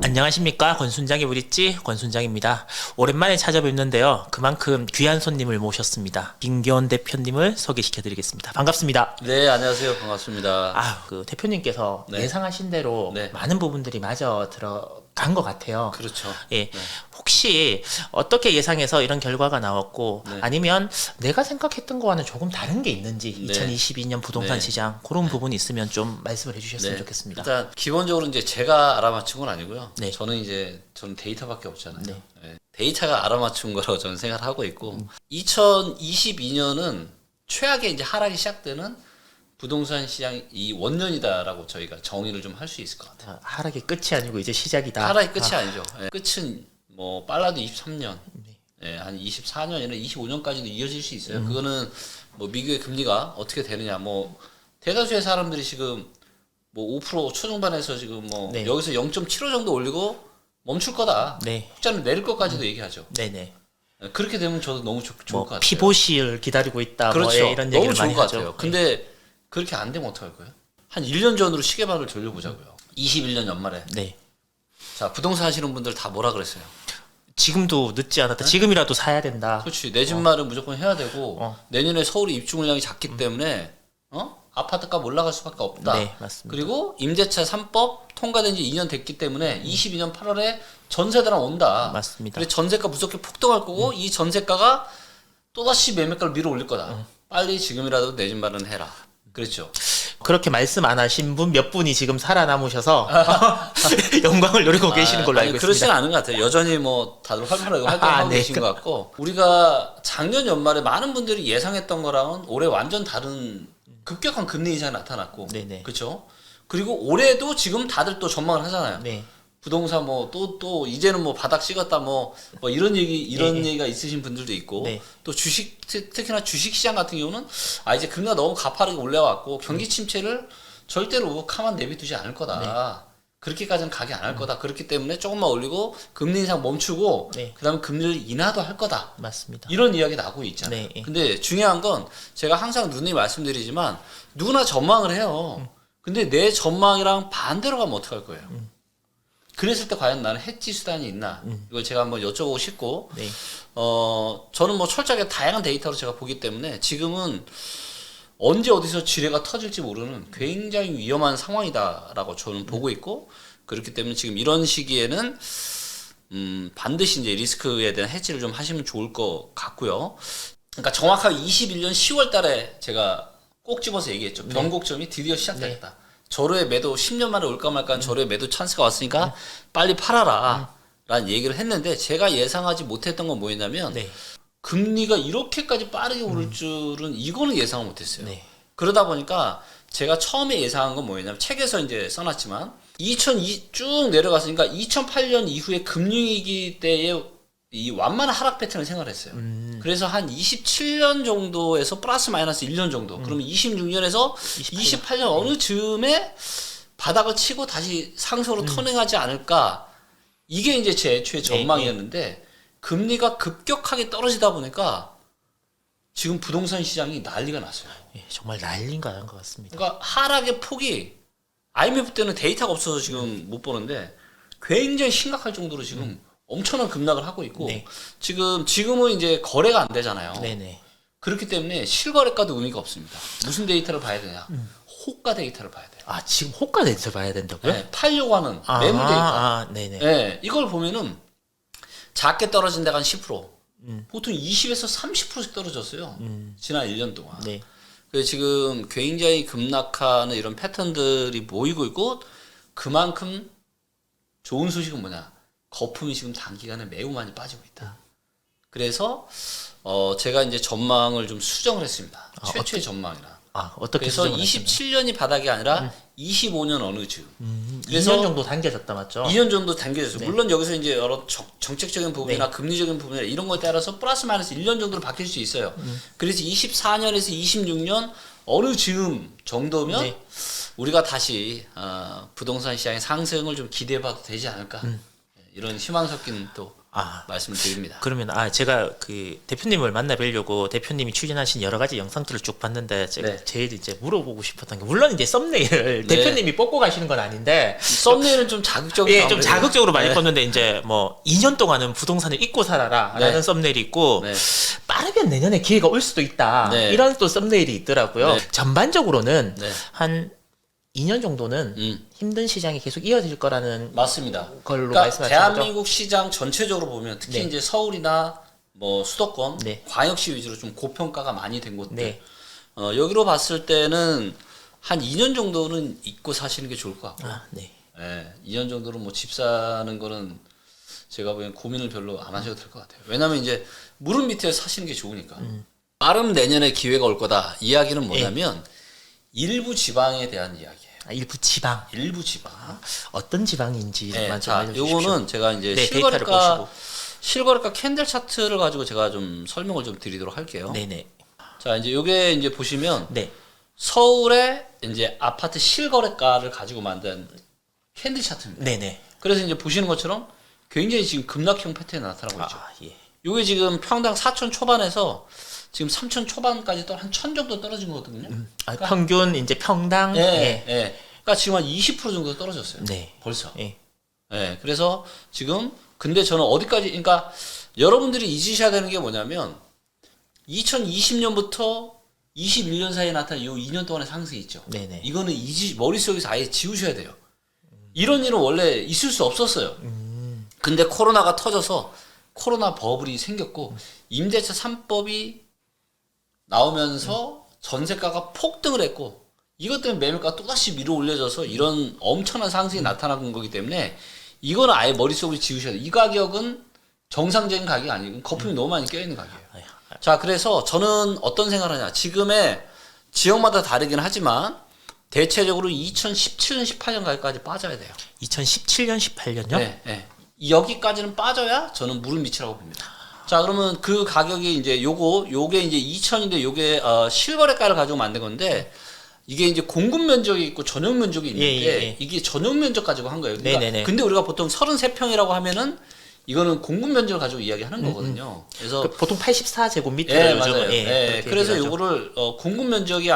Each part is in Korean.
안녕하십니까. 권순장의 브릿지 권순장입니다. 오랜만에 찾아뵙는데요. 그만큼 귀한 손님을 모셨습니다. 김기원 대표님을 소개시켜드리겠습니다. 반갑습니다. 네, 안녕하세요. 반갑습니다. 그 대표님께서 네. 예상하신 대로 네. 많은 부분들이 맞아 들어간 것 같아요. 그렇죠. 예. 네. 혹시 어떻게 예상해서 이런 결과가 나왔고 네. 아니면 내가 생각했던 거와는 조금 다른 게 있는지 네. 2022년 부동산 네. 시장 그런 부분이 있으면 좀 말씀을 해주셨으면 좋겠습니다. 일단 기본적으로 이제 제가 알아맞힌 건 아니고요. 네. 저는 데이터밖에 없잖아요. 네. 네. 데이터가 알아맞춘 거라고 저는 생각을 하고 있고 2022년은 최악의 이제 하락이 시작되는 부동산 시장 이 원년이다라고 저희가 정의를 좀 할 수 있을 것 같아요. 하락의 끝이 아니고 이제 시작이다. 하락이 끝이 아니죠. 예, 끝은 뭐 빨라도 23년, 예, 한 24년이나 25년까지도 이어질 수 있어요. 그거는 뭐 미국의 금리가 어떻게 되느냐, 뭐 대다수의 사람들이 지금 뭐 5% 초중반에서 지금 뭐 네. 여기서 0.75 정도 올리고 멈출 거다. 네. 흑자는 내릴 것까지도 얘기하죠. 네네. 예, 그렇게 되면 저도 너무 좋을 뭐 것 같아요. 피봇을 기다리고 있다. 그렇죠. 뭐 이런 너무 얘기를 좋을 많이 것 하죠. 같아요. 근데 그렇게 안 되면 어떡할 거예요? 한 1년 전으로 시계방을 돌려보자고요. 21년 연말에. 네. 자, 부동산 하시는 분들 다 뭐라 그랬어요? 지금도 늦지 않았다. 지금이라도 사야 된다. 그렇지. 내 집 마련 무조건 해야 되고 내년에 서울이 입주 물량이 작기 때문에 아파트값 올라갈 수밖에 없다. 네, 맞습니다. 그리고 임대차 3법 통과된 지 2년 됐기 때문에 22년 8월에 전세대랑 온다. 맞습니다. 그래서 전세가 무섭게 폭등할 거고 이 전세가가 또다시 매매가를 밀어 올릴 거다. 빨리 지금이라도 내 집 마련해라. 그렇죠. 그렇게 말씀 안 하신 분 몇 분이 지금 살아남으셔서 영광을 누리고 계시는 걸로 알고 그렇지는 있습니다. 않은 것 같아요. 여전히 뭐 다들 활발하게 활동하고 네. 계신 것 같고 우리가 작년 연말에 많은 분들이 예상했던 거랑은 올해 완전 다른 급격한 금리 인상이 나타났고 네네. 그렇죠. 그리고 올해도 지금 다들 또 전망을 하잖아요. 네. 부동산 뭐 또 이제는 뭐 바닥 찍었다 뭐 이런 얘기가 있으신 분들도 있고 네. 또 주식 특히나 주식 시장 같은 경우는 이제 금리가 너무 가파르게 올라왔고 경기 침체를 절대로 가만 내비두지 않을 거다. 그렇게까지는 가게 안 할 거다. 그렇기 때문에 조금만 올리고 금리 인상 멈추고 네. 그다음에 금리를 인하도 할 거다. 맞습니다. 이런 이야기 나오고 있잖아요. 네. 근데 중요한 건 제가 항상 누누이 말씀드리지만 누구나 전망을 해요. 근데 내 전망이랑 반대로 가면 어떡할 거예요? 그랬을 때 과연 나는 해지 수단이 있나? 이걸 제가 한번 여쭤보고 싶고 네. 저는 뭐 철저하게 다양한 데이터로 제가 보기 때문에 지금은 언제 어디서 지뢰가 터질지 모르는 굉장히 위험한 상황이다라고 저는 보고 있고 그렇기 때문에 지금 이런 시기에는 반드시 이제 리스크에 대한 해지를 좀 하시면 좋을 것 같고요. 그러니까 정확하게 21년 10월 달에 제가 꼭 집어서 얘기했죠. 변곡점이 드디어 시작됐다. 저로의 매도 10년 만에 올까 말까 저로의 매도 찬스가 왔으니까 빨리 팔아라 라는 얘기를 했는데 제가 예상하지 못했던 건 뭐였냐면 네. 금리가 이렇게까지 빠르게 오를 줄은 이거는 예상을 못했어요. 네. 그러다 보니까 제가 처음에 예상한 건 뭐였냐면 책에서 이제 써놨지만 2002 쭉 내려갔으니까 2008년 이후에 금융위기 때의 이 완만한 하락 패턴을 생각을 했어요. 그래서 한 27년 정도에서 플러스 마이너스 1년 정도. 그러면 26년에서 28년 어느 즈음에 바닥을 치고 다시 상승으로 터닝하지 않을까. 이게 이제 제 애초에 전망이었는데 금리가 급격하게 떨어지다 보니까 지금 부동산 시장이 난리가 났어요. 예, 정말 난리가 난 것 같습니다. 그러니까 하락의 폭이 IMF 때는 데이터가 없어서 지금 못 보는데 굉장히 심각할 정도로 지금 엄청난 급락을 하고 있고 네. 지금은 이제 거래가 안 되잖아요. 네네. 그렇기 때문에 실거래가도 의미가 없습니다. 무슨 데이터를 봐야 되냐? 호가 데이터를 봐야 돼요. 지금 호가 데이터 봐야 된다고요? 네, 팔려고 하는 매물 데이터. 네네. 네, 이걸 보면은 작게 떨어진 데가 한 10%. 보통 20에서 30%씩 떨어졌어요. 지난 1년 동안. 네. 그래서 지금 굉장히 급락하는 이런 패턴들이 모이고 있고 그만큼 좋은 소식은 뭐냐? 거품이 지금 단기간에 매우 많이 빠지고 있다. 그래서 제가 이제 전망을 좀 수정을 했습니다. 최초의 전망이라. 어떻게 그래서 수정을 하셨나요? 27년이 바닥이 아니라 25년 어느 즈음. 그래서 2년 정도 당겨졌다 맞죠? 2년 정도 당겨졌어요. 물론 여기서 이제 여러 정책적인 부분이나 금리적인 부분이나 이런 거에 따라서 플러스 마이너스 1년 정도로 바뀔 수 있어요. 그래서 24년에서 26년 어느 즈음 정도면 우리가 다시 부동산 시장의 상승을 좀 기대해봐도 되지 않을까. 이런 희망 섞인 또 아, 말씀드립니다. 그러면 제가 그 대표님을 만나 뵈려고 대표님이 추진하신 여러 가지 영상들을 쭉 봤는데 제가 네. 제일 이제 물어보고 싶었던 게 물론 이제 썸네일을 네. 대표님이 뽑고 가시는 건 아닌데 썸네일은 좀 자극적으로 예, 좀 아무래도. 자극적으로 많이 네. 뽑는데 이제 뭐 2년 동안은 부동산을 잊고 살아라라는 네. 썸네일이 있고 네. 빠르면 내년에 기회가 올 수도 있다 네. 이런 또 썸네일이 있더라고요. 네. 전반적으로는 네. 한 2년 정도는 힘든 시장이 계속 이어질 거라는 맞습니다. 걸로 그러니까 말씀하신 대한민국 시장 전체적으로 보면 특히 네. 이제 서울이나 뭐 수도권, 네. 광역시 위주로 좀 고평가가 많이 된 곳들. 네. 여기로 봤을 때는 한 2년 정도는 잊고 사시는 게 좋을 것 같고. 네. 예, 2년 정도는 뭐 집 사는 거는 제가 보기엔 고민을 별로 안 하셔도 될 것 같아요. 왜냐면 이제 무릎 밑에 사시는 게 좋으니까. 빠른 내년에 기회가 올 거다. 이야기는 뭐냐면 일부 지방에 대한 이야기예요. 일부 지방 일부 지방. 어떤 지방인지만 좀 자, 알려주십시오. 요거는 제가 이제 네, 데이터를 보시고. 실거래가 캔들 차트를 가지고 제가 좀 설명을 좀 드리도록 할게요. 네네. 자, 이제 요게 이제 보시면 네. 서울의 이제 아파트 실거래가를 가지고 만든 캔들 차트입니다. 네네. 그래서 이제 보시는 것처럼 굉장히 지금 급락형 패턴이 나타나고 있죠. 예. 요게 지금 평당 4천 초반에서 지금 3천 초반까지 한 1,000 정도 떨어진 거거든요. 평균 이제 평당 예, 예. 그러니까 지금 한 20% 정도 떨어졌어요. 네. 벌써. 예. 예. 그래서 지금 근데 저는 어디까지 그러니까 여러분들이 잊으셔야 되는 게 뭐냐면 2020년부터 21년 사이에 나타난 요 2년 동안의 상승이 있죠. 네네. 이거는 머릿속에서 아예 지우셔야 돼요. 이런 일은 원래 있을 수 없었어요. 근데 코로나가 터져서 코로나 버블이 생겼고 임대차 3법이 나오면서 전세가가 폭등을 했고 이것 때문에 매물가가 또다시 밀어 올려져서 이런 엄청난 상승이 나타난 거기 때문에 이거는 아예 머릿속으로 지우셔야 돼요. 이 가격은 정상적인 가격이 아니고 거품이 너무 많이 껴있는 가격이에요. 자, 그래서 저는 어떤 생각을 하냐. 지금의 지역마다 다르긴 하지만 대체적으로 2017년, 18년 가격까지 빠져야 돼요. 2017년, 18년요? 네, 네. 여기까지는 빠져야 저는 무릎 밑이라고 봅니다. 자, 그러면 그 가격이 이제 요게 이제 2000인데 요게 실거래가를 가지고 만든 건데 이게 이제 공급 면적이 있고 전용 면적이 있는데 예. 이게 전용 면적 가지고 한 거예요. 그러니까 네네네. 근데 우리가 보통 33평이라고 하면은 이거는 공급 면적을 가지고 이야기하는 거거든요. 그래서 보통 84제곱미터를 예, 요즘 맞아요. 예, 그래서 요거를 요거를 공급 면적이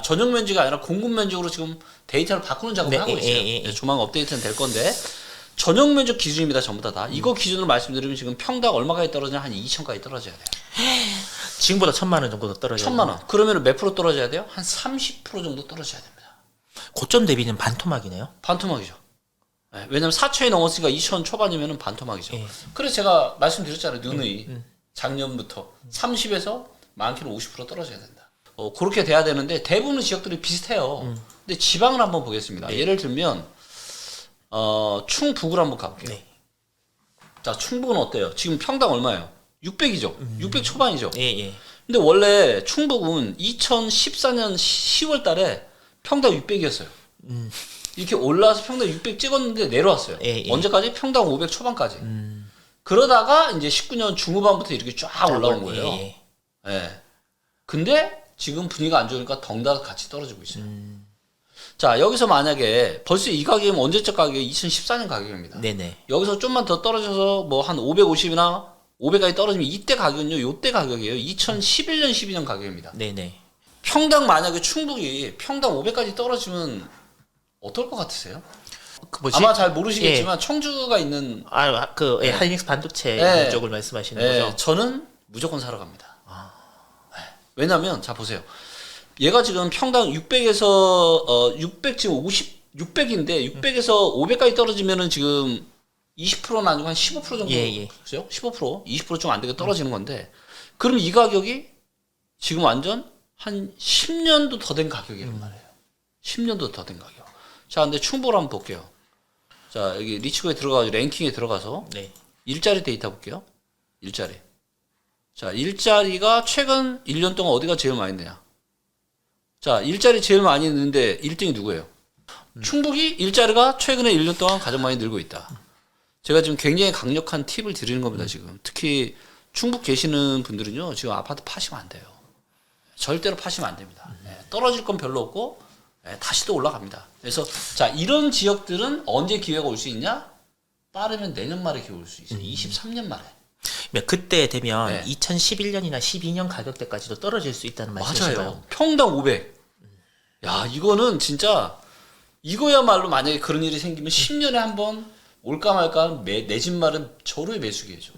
전용 면적이 아니라 공급 면적으로 지금 데이터를 바꾸는 작업을 네, 하고 있어요. 네, 조만간 업데이트는 될 건데 전용 면적 기준입니다. 전부 다. 이거 기준으로 말씀드리면 지금 평당 얼마까지 떨어지냐 한 2천까지 떨어져야 돼요. 지금보다 1,000만 원 정도 더 떨어져요. 1,000만 원. 그러면 몇 프로 떨어져야 돼요? 한 30% 정도 떨어져야 됩니다. 고점 대비는 반토막이네요. 반토막이죠. 네, 왜냐면 4천이 넘었으니까 2천 초반이면 반토막이죠. 예. 그래서 제가 말씀드렸잖아요. 누누이 작년부터 30에서 많게는 50% 떨어져야 된다. 그렇게 돼야 되는데 대부분의 지역들이 비슷해요. 근데 지방을 한번 보겠습니다. 예를 들면 충북을 한번 가볼게요. 네. 자, 충북은 어때요? 지금 평당 얼마예요? 600이죠. 600 초반이죠. 예. 근데 원래 충북은 2014년 10월 달에 평당 600이었어요. 이렇게 올라와서 평당 600 찍었는데 내려왔어요. 예. 언제까지? 평당 500 초반까지. 그러다가 이제 19년 중후반부터 이렇게 쫙 올라온 거예요. 예. 근데 지금 분위기가 안 좋으니까 덩달아 같이 떨어지고 있어요. 자, 여기서 만약에 벌써 이 가격이면 언제적 가격이 2014년 가격입니다. 네네. 여기서 좀만 더 떨어져서 뭐 한 550이나 500까지 떨어지면 이때 가격은요, 요때 가격이에요. 2011년, 12년 가격입니다. 네네. 평당 만약에 충북이 평당 500까지 떨어지면 어떨 것 같으세요? 그 뭐지? 아마 잘 모르시겠지만 청주가 있는 하이닉스 반도체 네. 쪽을 말씀하시는 예, 거죠? 저는 무조건 사러 갑니다. 네. 왜냐면 자 보세요. 얘가 지금 평당 600에서 600 지금 600인데 600에서 500까지 떨어지면은 지금 20%는 아니고 한 15% 정도. 예. 그죠? 15%, 20% 좀 안 되게 떨어지는 건데 그럼 이 가격이 지금 완전 한 10년도 더 된 가격이란 말이에요. 10년도 더 된 가격. 자, 근데 충북을 한번 볼게요. 자, 여기 리치고에 들어가서 랭킹에 들어가서 네. 일자리 데이터 볼게요. 일자리. 자, 일자리가 최근 1년 동안 어디가 제일 많이 되냐? 자, 일자리 제일 많이 넣는데 1등이 누구예요? 충북이 일자리가 최근에 1년 동안 가장 많이 늘고 있다. 제가 지금 굉장히 강력한 팁을 드리는 겁니다, 지금. 특히 충북 계시는 분들은요, 지금 아파트 파시면 안 돼요. 절대로 파시면 안 됩니다. 떨어질 건 별로 없고, 다시 또 올라갑니다. 그래서, 자, 이런 지역들은 언제 기회가 올 수 있냐? 빠르면 내년 말에 기회 올 수 있어요. 23년 말에. 그때 되면 네. 2011년이나 12년 가격대까지도 떨어질 수 있다는 말씀이신가요? 맞아요. 평당 500. 야, 이거는 진짜 이거야말로 만약에 그런 일이 생기면 10년에 한 번 올까 말까 내 집 말은 절호의 매수기죠.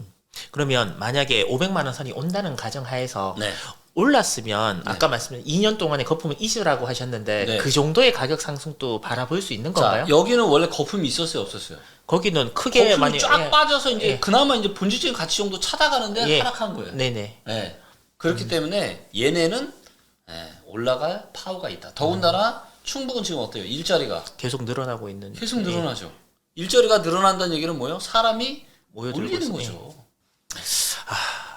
그러면 만약에 500만 원 선이 온다는 가정하에서 네. 올랐으면 아까 말씀드린 2년 동안의 거품을 잊으라고 하셨는데 네. 그 정도의 가격 상승도 바라볼 수 있는 건가요? 자, 여기는 원래 거품이 있었어요, 없었어요? 거기는 크게 거품이 많이 쫙 빠져서 이제 예. 그나마 이제 본질적인 가치 정도 찾아가는데 예. 하락한 거예요. 네네. 예. 그렇기 때문에 얘네는 올라갈 파워가 있다. 더군다나 충북은 지금 어때요? 일자리가 계속 늘어나고 있는. 계속 늘어나죠. 일자리가 늘어난다는 얘기는 뭐예요? 사람이 모여들고 몰리는 있어요. 거죠.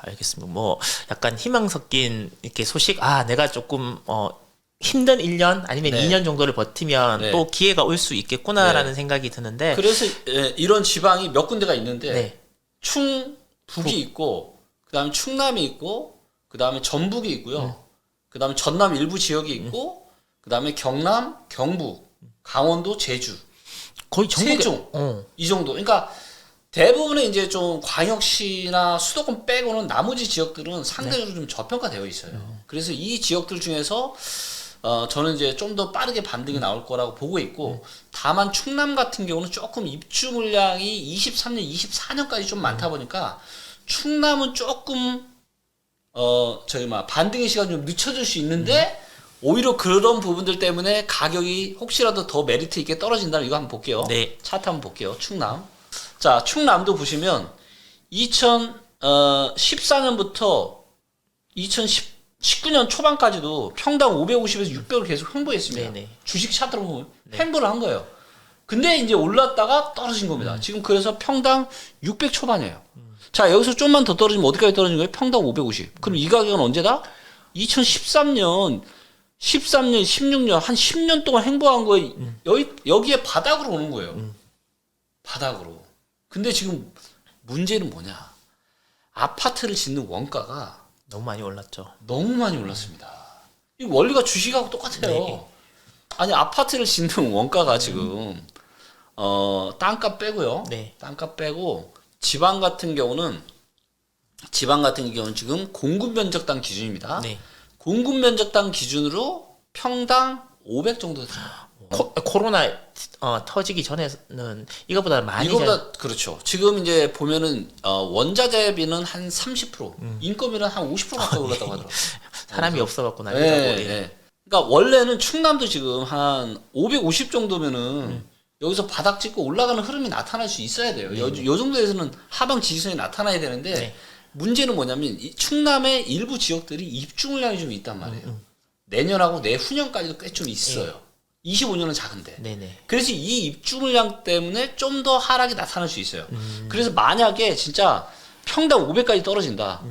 알겠습니다. 뭐 약간 희망 섞인 이렇게 소식. 내가 조금 힘든 1년 아니면 네. 2년 정도를 버티면 네. 또 기회가 올 수 있겠구나라는 생각이 드는데. 그래서 이런 지방이 몇 군데가 있는데 네. 충북이 있고 그다음에 충남이 있고 그다음에 전북이 있고요. 그다음에 전남 일부 지역이 있고 그다음에 경남, 경북, 강원도, 제주, 거의 전국에 세종 이 정도. 그러니까 대부분의 이제 좀 광역시나 수도권 빼고는 나머지 지역들은 상대적으로 좀 저평가되어 있어요. 그래서 이 지역들 중에서 저는 이제 좀 더 빠르게 반등이 나올 거라고 보고 있고 다만 충남 같은 경우는 조금 입주 물량이 23년, 24년까지 좀 많다 보니까 충남은 조금 반등의 시간이 좀 늦춰질 수 있는데 오히려 그런 부분들 때문에 가격이 혹시라도 더 메리트 있게 떨어진다는 이거 한번 볼게요. 네. 차트 한번 볼게요. 충남. 자, 충남도 보시면 2014년부터 2019년 초반까지도 평당 550에서 600을 계속 횡보했습니다. 네네. 주식 차트로 보면 횡보를 한 거예요. 근데 이제 올랐다가 떨어진 겁니다. 지금 그래서 평당 600 초반이에요. 자, 여기서 좀만 더 떨어지면 어디까지 떨어진 거예요? 평당 550. 그럼 이 가격은 언제다? 2013년, 16년, 한 10년 동안 행보한 거에 여기에 바닥으로 오는 거예요. 바닥으로. 근데 지금 문제는 뭐냐? 아파트를 짓는 원가가 너무 많이 올랐죠. 너무 많이 올랐습니다. 이 원리가 주식하고 똑같아요. 네. 아니, 아파트를 짓는 원가가 지금 땅값 빼고요. 네. 땅값 빼고 지방 같은 경우는 지금 공급 면적당 기준입니다. 네. 공급 면적당 기준으로 평당 500 정도 됩니다. 코로나 터지기 전에는 이거보다 많이 이거보다 그렇죠. 지금 이제 보면은 원자재비는 한 30%, 인건비는 한 50% 가까이 올랐다고 하더라고요. 사람이 없어갖고 네, 난리라고. 네. 그러니까 원래는 충남도 지금 한 550 정도면은 여기서 바닥 찍고 올라가는 흐름이 나타날 수 있어야 돼요. 요 정도에서는 하방 지지선이 나타나야 되는데 네. 문제는 뭐냐면 이 충남의 일부 지역들이 입주 물량이 좀 있단 말이에요. 내년하고 내후년까지도 꽤 좀 있어요. 25년은 작은데. 네네. 그래서 이 입주 물량 때문에 좀 더 하락이 나타날 수 있어요. 그래서 만약에 진짜 평당 500까지 떨어진다.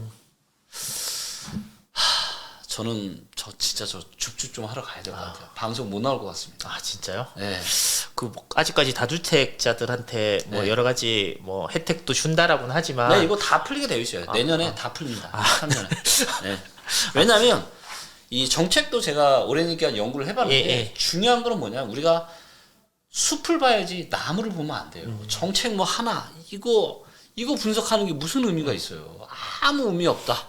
저는 진짜 줍줍 좀 하러 가야 될 것 같아요. 방송 못 나올 것 같습니다. 진짜요? 네. 아직까지 다주택자들한테 뭐 네. 여러 가지 뭐 혜택도 준다라고는 하지만 네, 이거 다 풀리게 되어 있어요. 내년에 다 풀립니다. 3년에. 네. 왜냐하면 이 정책도 제가 오래니까 연구를 해봤는데 예. 중요한 거는 뭐냐? 우리가 숲을 봐야지 나무를 보면 안 돼요. 정책 뭐 하나 이거 분석하는 게 무슨 의미가 있어요? 아무 의미 없다.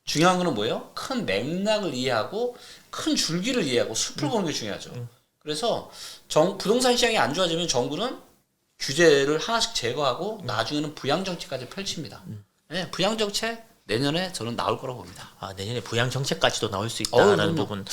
중요한 거는 뭐예요? 큰 맥락을 이해하고 큰 줄기를 이해하고 숲을 보는 게 중요하죠. 그래서 부동산 시장이 안 좋아지면 정부는 규제를 하나씩 제거하고 나중에는 부양 정책까지 펼칩니다. 네, 부양 정책 내년에 저는 나올 거라고 봅니다. 내년에 부양 정책까지도 나올 수 있다라는 그럼요. 부분.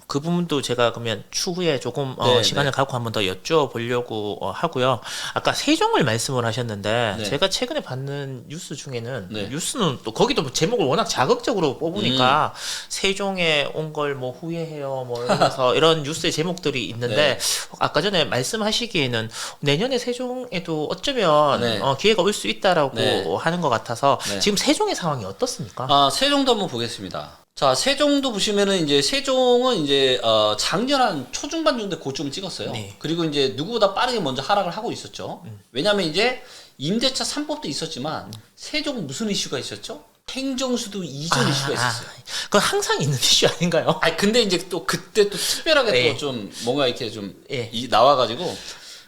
그 부분도 제가 그러면 추후에 조금 네, 시간을 갖고 한번 더 여쭤보려고 하고요. 아까 세종을 말씀을 하셨는데 네. 제가 최근에 봤는 뉴스 중에는 네. 뉴스는 또 거기도 제목을 워낙 자극적으로 뽑으니까 세종에 온 걸 뭐 후회해요 뭐 이러면서 이런 뉴스의 제목들이 있는데 네. 아까 전에 말씀하시기에는 내년에 세종에도 어쩌면 네. 기회가 올 수 있다라고 네. 하는 것 같아서 네. 지금 세종의 상황이 어떻습니까? 세종도 한번 보겠습니다. 자, 세종도 보시면은 이제 세종은 이제 작년 한 초중반 정도에 고점을 찍었어요. 네. 그리고 이제 누구보다 빠르게 먼저 하락을 하고 있었죠. 왜냐면 이제 임대차 3법도 있었지만 세종은 무슨 이슈가 있었죠? 행정수도 이전 이슈가 있었어요. 그건 항상 있는 이슈 아닌가요? 근데 이제 또 그때 또 특별하게 네. 또 좀 뭔가 이렇게 좀 예. 나와가지고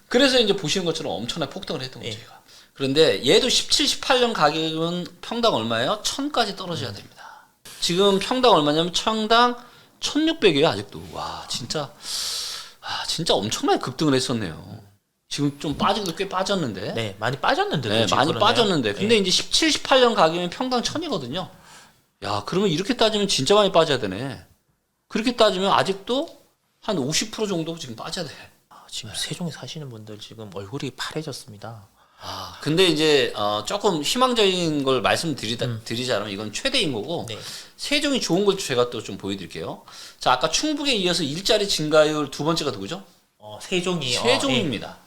그래서 이제 보시는 것처럼 엄청나게 폭등을 했던 거죠. 예. 제가. 그런데 얘도 17, 18년 가격은 평당 얼마예요? 1000까지 떨어져야 됩니다. 지금 평당 얼마냐면 평당 1600이에요, 아직도. 와, 진짜 엄청나게 급등을 했었네요. 지금 좀 빠지기도 꽤 빠졌는데. 네, 많이 빠졌는데도 네, 지금 많이 그러네요. 빠졌는데. 근데 예. 이제 17, 18년 가격이면 평당 1000이거든요. 야, 그러면 이렇게 따지면 진짜 많이 빠져야 되네. 그렇게 따지면 아직도 한 50% 정도 지금 빠져야 돼. 지금 세종에 사시는 분들 지금 얼굴이 파래졌습니다. 아, 근데 이제 조금 희망적인 걸 말씀드리자면 이건 최대인 거고 네. 세종이 좋은 걸 제가 또 좀 보여드릴게요. 자, 아까 충북에 이어서 일자리 증가율 두 번째가 누구죠? 세종이 세종입니다.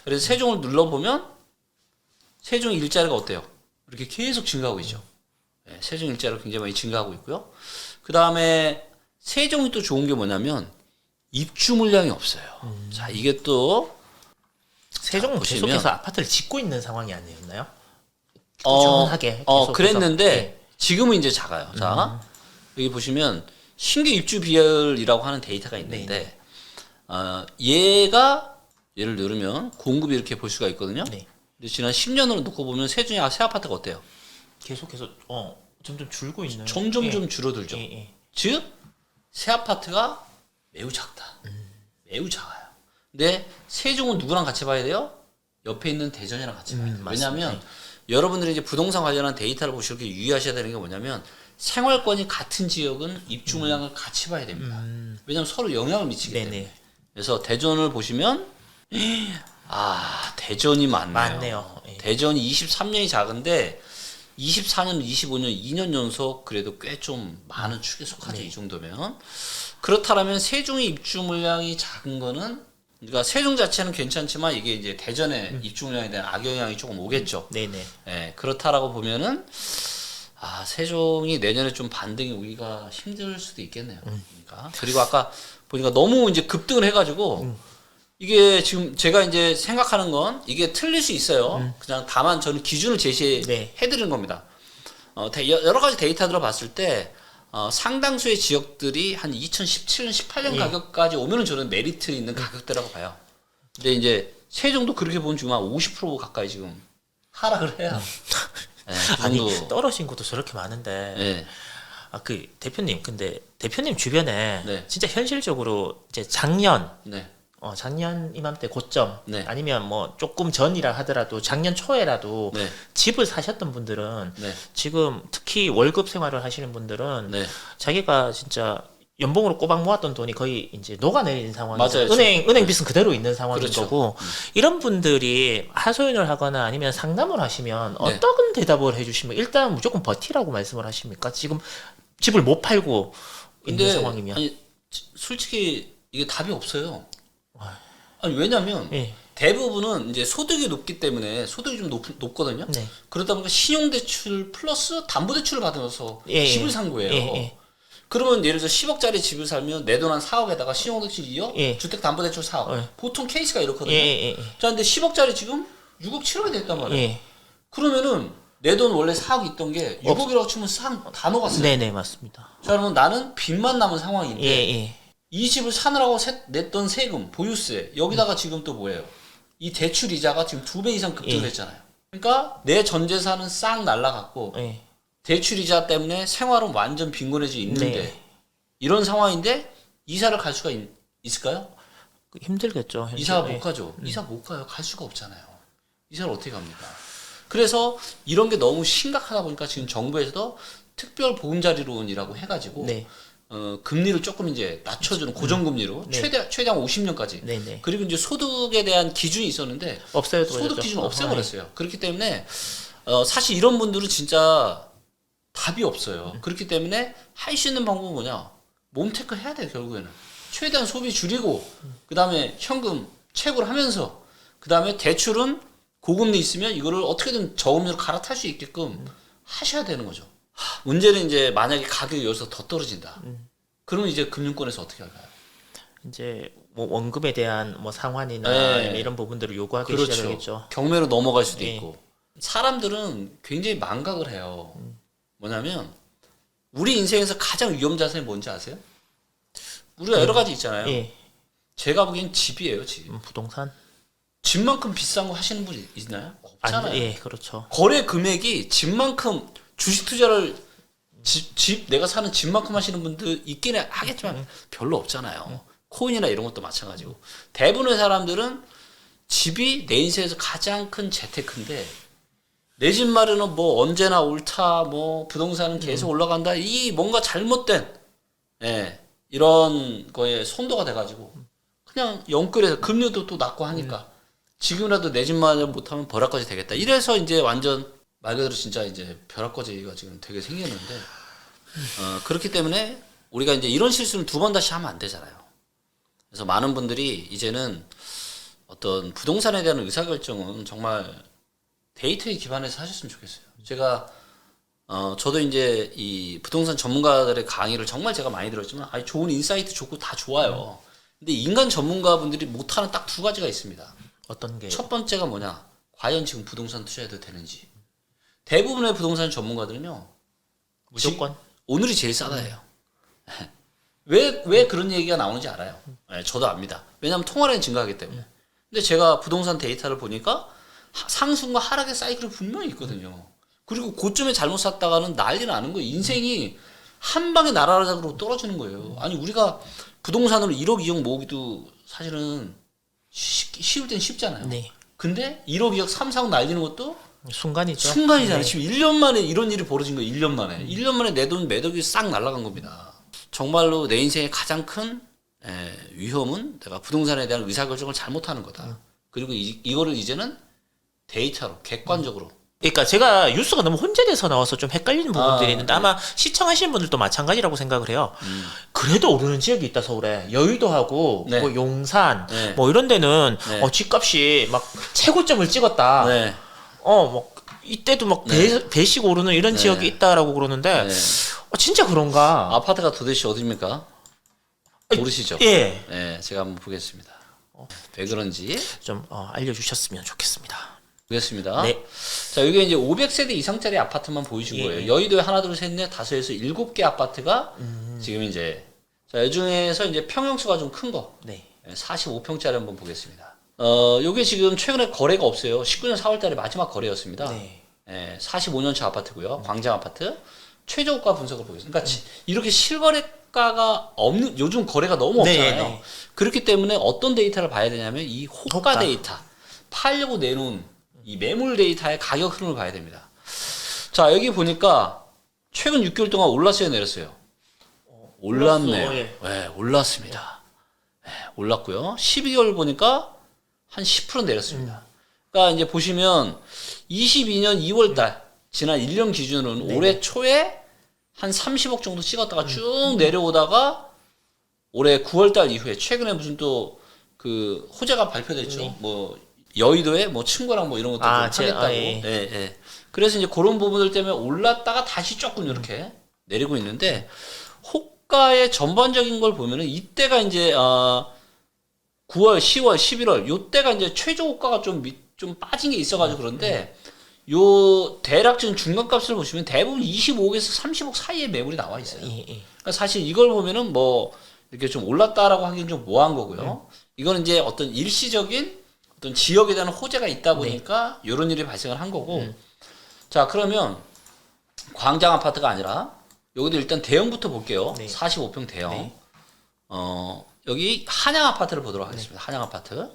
그래서 세종을 눌러보면 세종 일자리가 어때요? 이렇게 계속 증가하고 있죠. 네, 세종 일자리가 굉장히 많이 증가하고 있고요. 그 다음에 세종이 또 좋은 게 뭐냐면 입주 물량이 없어요. 자, 이게 또 세종은 보시면- 계속해서 아파트를 짓고 있는 상황이 아니었나요? 꾸준하게 계속해서. 그랬는데 네. 지금은 이제 작아요. 자, 여기 보시면 신규 입주 비율이라고 하는 데이터가 있는데 얘가 얘를 누르면 공급이 이렇게 볼 수가 있거든요. 네. 근데 지난 10년으로 놓고 보면 세종의 새 아파트가 어때요? 계속해서 점점 줄고 있는. 점점 예. 좀 줄어들죠. 예. 즉, 새 아파트가 매우 작다. 매우 작아요. 근데 세종은 누구랑 같이 봐야 돼요? 옆에 있는 대전이랑 같이 봐야 돼요. 맞습니다. 왜냐하면 여러분들이 이제 부동산 관련한 데이터를 보시고 이렇게 유의하셔야 되는 게 뭐냐면 생활권이 같은 지역은 입주 물량을 같이 봐야 됩니다. 왜냐하면 서로 영향을 미치기 네네. 때문에. 그래서 대전을 보시면 대전이 많네요. 많네요. 예. 대전이 23년이 작은데 24년, 25년, 2년 연속 그래도 꽤 좀 많은 축에 속하죠. 이 정도면. 그렇다면 세종의 입주 물량이 작은 거는 그러니까 세종 자체는 괜찮지만 이게 이제 대전의 입주 물량에 대한 악영향이 조금 오겠죠. 네네. 예, 그렇다라고 보면은 세종이 내년에 좀 반등이 오기가 힘들 수도 있겠네요. 그러니까. 그리고 아까 보니까 너무 이제 급등을 해가지고 이게 지금 제가 이제 생각하는 건 이게 틀릴 수 있어요. 그냥 다만 저는 기준을 제시해드리는 겁니다. 여러 가지 데이터들을 봤을 때 상당수의 지역들이 한 2017년, 18년 가격까지 오면은 저는 메리트 있는 가격대라고 봐요. 근데 이제 세종도 그렇게 보면 지금 한 50% 가까이 지금 하락을 해야. 네, 그 아니 정도. 떨어진 것도 저렇게 많은데. 네. 그 대표님 근데 대표님 주변에 네. 진짜 현실적으로 이제 작년 네. 작년 이맘때 고점 네. 아니면 뭐 조금 전이라 하더라도 작년 초에라도 네. 집을 사셨던 분들은 네. 지금 특히 월급 생활을 하시는 분들은 네. 자기가 진짜 연봉으로 꼬박 모았던 돈이 거의 이제 녹아내린 상황이죠. 맞아요. 은행 빚은 그대로 있는 상황인 그렇죠. 거고 이런 분들이 하소연을 하거나 아니면 상담을 하시면 네. 어떤 대답을 해주시면 일단 무조건 버티라고 말씀을 하십니까? 지금 집을 못 팔고 있는 근데 상황이면. 아니 솔직히 이게 답이 없어요. 아니 왜냐면 예. 대부분은 이제 소득이 높기 때문에 소득이 좀 높거든요. 네. 그러다 보니까 신용대출 플러스 담보대출을 받으면서 예, 집을 예. 산 거예요. 예. 그러면 예를 들어서 10억짜리 집을 살면 내 돈 한 4억에다가 신용대출 2억, 예. 주택담보대출 4억. 예. 보통 케이스가 이렇거든요. 예. 자, 근데 10억짜리 지금 6억 7억이 됐단 말이에요. 예. 그러면은 내 돈 원래 4억 있던 게 6억이라고 치면 다 녹았어요. 네네 맞습니다. 자, 그러면 나는 빚만 남은 상황인데 예. 이 집을 사느라고 냈던 세금, 보유세 여기다가 지금 또 뭐예요? 이 대출 이자가 지금 2배 이상 급등했잖아요. 그러니까 내 전 재산은 싹 날라갔고 예. 대출 이자 때문에 생활은 완전 빈곤해져 있는데 네. 이런 상황인데 이사를 갈 수가 있을까요? 힘들겠죠. 현실에. 이사 못 가죠. 이사 못 가요. 갈 수가 없잖아요. 이사를 어떻게 갑니까? 그래서 이런 게 너무 심각하다 보니까 지금 정부에서도 특별 보금자리론이라고 해가지고 네. 금리를 조금 이제 낮춰주는 고정금리로 네. 최대한 50년까지. 네네. 그리고 이제 소득에 대한 기준이 있었는데 없애버렸죠. 소득 기준 없애버렸어요. 그렇기 때문에 사실 이런 분들은 진짜 답이 없어요. 그렇기 때문에 할 수 있는 방법은 뭐냐? 몸테크 해야 돼요. 결국에는 최대한 소비 줄이고 그 다음에 현금 채굴 하면서 그 다음에 대출은 고금리 있으면 이거를 어떻게든 저금리로 갈아탈 수 있게끔 하셔야 되는 거죠. 문제는 이제 만약에 가격이 여기서 더 떨어진다. 그러면 이제 금융권에서 어떻게 할까요? 이제 뭐 원금에 대한 뭐 상환이나 네. 이런 부분들을 요구하기 그렇죠. 시작하겠죠. 경매로 넘어갈 수도 네. 있고. 사람들은 굉장히 망각을 해요. 뭐냐면 우리 인생에서 가장 위험 자산이 뭔지 아세요? 우리가 여러 가지 있잖아요. 예. 제가 보기엔 집이에요, 집. 부동산. 집만큼 비싼 거 하시는 분 있나요? 없잖아요. 예, 그렇죠. 거래 금액이 집만큼 주식 투자를 집 내가 사는 집만큼 하시는 분들 있긴 하겠지만 별로 없잖아요. 코인이나 이런 것도 마찬가지고 대부분의 사람들은 집이 내 인생에서 가장 큰 재테크인데 내 집 마련은 뭐 언제나 옳다 뭐 부동산은 계속 올라간다 이 뭔가 잘못된 예, 이런 거에 손도가 돼가지고 그냥 영끌해서 금리도 또 낮고 하니까 지금이라도 내 집 마련 못하면 벼락거지 되겠다 이래서 이제 완전 말 그대로 진짜 이제 벼락거지가 지금 되게 생겼는데 그렇기 때문에 우리가 이제 이런 실수는 두 번 다시 하면 안 되잖아요. 그래서 많은 분들이 이제는 어떤 부동산에 대한 의사결정은 정말 데이터에 기반해서 하셨으면 좋겠어요. 제가 저도 이제 이 부동산 전문가들의 강의를 정말 제가 많이 들었지만 아니 좋은 인사이트 좋고 다 좋아요. 근데 인간 전문가분들이 못하는 딱 두 가지가 있습니다. 어떤 게? 첫 번째가 뭐냐? 과연 지금 부동산 투자해도 되는지. 대부분의 부동산 전문가들은요. 무조건 오늘이 제일 싸다예요. 왜 그런 얘기가 나오는지 알아요. 네, 저도 압니다. 왜냐하면 통화량이 증가하기 때문에. 근데 제가 부동산 데이터를 보니까 상승과 하락의 사이클이 분명히 있거든요. 그리고 고점에 잘못 샀다가는 난리 나는 거예요. 인생이 한 방에 나라락으로 떨어지는 거예요. 아니 우리가 부동산으로 1억 2억 모으기도 사실은 쉬울 땐 쉽잖아요. 네. 근데 1억 2억 3, 4억 날리는 것도 순간이죠. 순간이잖아요. 네. 지금 1년 만에 이런 일이 벌어진 거예요. 1년 만에. 1년 만에 내 돈 매덕이 싹 날아간 겁니다. 정말로 내 인생의 가장 큰 위험은 내가 부동산에 대한 의사결정을 잘못하는 거다. 그리고 이거를 이제는 데이터로 객관적으로 그러니까 제가 뉴스가 너무 혼재돼서 나와서 좀 헷갈리는 부분들이 있는데 아마 시청하시는 분들도 마찬가지라고 생각을 해요. 그래도 오르는 지역이 있다 서울에 여의도하고 네. 뭐 용산 네. 뭐 이런 데는 네. 집값이 막 최고점을 찍었다. 네. 뭐 이때도 막 배씩 오르는 이런 네. 지역이 있다라고 그러는데 네. 진짜 그런가? 아파트가 도대체 어디입니까? 모르시죠? 예. 네, 제가 한번 보겠습니다. 왜 그런지 좀 알려주셨으면 좋겠습니다. 보겠습니다. 네. 자, 여기 이제 500세대 이상짜리 아파트만 보여준 예. 거예요. 여의도에 하나, 둘, 셋, 넷, 다섯에서 7개 아파트가 지금 이제 자, 이 중에서 이제 평형수가 좀 큰 거. 네. 45평짜리 한번 보겠습니다. 요게 지금 최근에 거래가 없어요. 19년 4월 달에 마지막 거래였습니다. 네. 45년 차 아파트고요. 광장 아파트. 최저가 분석을 보겠습니다. 그러니까 이렇게 실거래가가 없는 요즘 거래가 너무 네, 없잖아요. 네. 그렇기 때문에 어떤 데이터를 봐야 되냐면 이 호가 호가. 데이터. 팔려고 내놓은 이 매물 데이터의 가격 흐름을 봐야 됩니다. 자, 여기 보니까 최근 6개월 동안 올랐어요, 내렸어요? 올랐네요. 올랐어, 네, 올랐습니다. 네, 올랐고요. 12개월 보니까 한 10% 내렸습니다. 그러니까 이제 보시면 22년 2월 달 지난 1년 기준으로는 올해 초에 한 30억 정도 찍었다가 쭉 내려오다가 올해 9월 달 이후에 최근에 무슨 또 그 호재가 발표됐죠. 뭐 여의도에 뭐 친구랑 뭐 이런 것도 좀 하겠다고. 예. 예. 그래서 이제 그런 부분들 때문에 올랐다가 다시 조금 이렇게 내리고 있는데 호가의 전반적인 걸 보면은 이때가 이제 9월, 10월, 11월 요때가 이제 최저 호가가 좀 빠진 게 있어가지고 그런데 요 대략적인 중간값을 보시면 대부분 25억에서 30억 사이에 매물이 나와 있어요. 예. 그러니까 사실 이걸 보면은 뭐 이렇게 좀 올랐다라고 하기는 좀 뭐한 거고요. 이거는 이제 어떤 일시적인 어떤 지역에 대한 호재가 있다 보니까 이런 일이 발생을 한 거고. 자, 그러면 광장 아파트가 아니라 여기도 일단 대형부터 볼게요. 네. 45평 대형. 네. 여기 한양 아파트를 보도록 하겠습니다. 한양 아파트.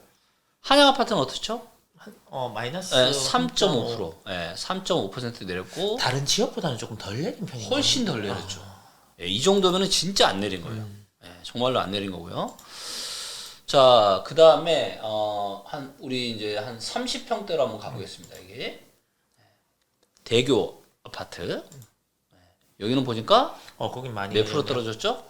한양 아파트는 어떻죠? 마이너스 3.5%. 네, 3.5% 내렸고 다른 지역보다는 조금 덜 내린 편인 거예요. 훨씬 덜 내렸죠. 예, 이 정도면은 진짜 안 내린 거예요. 예, 정말로 안 내린 거고요. 자, 그 다음에 우리 이제 한 30평대로 한번 가보겠습니다. 이게 대교 아파트. 여기는 보니까 거긴 많이 몇 프로 내렸네요. 떨어졌죠?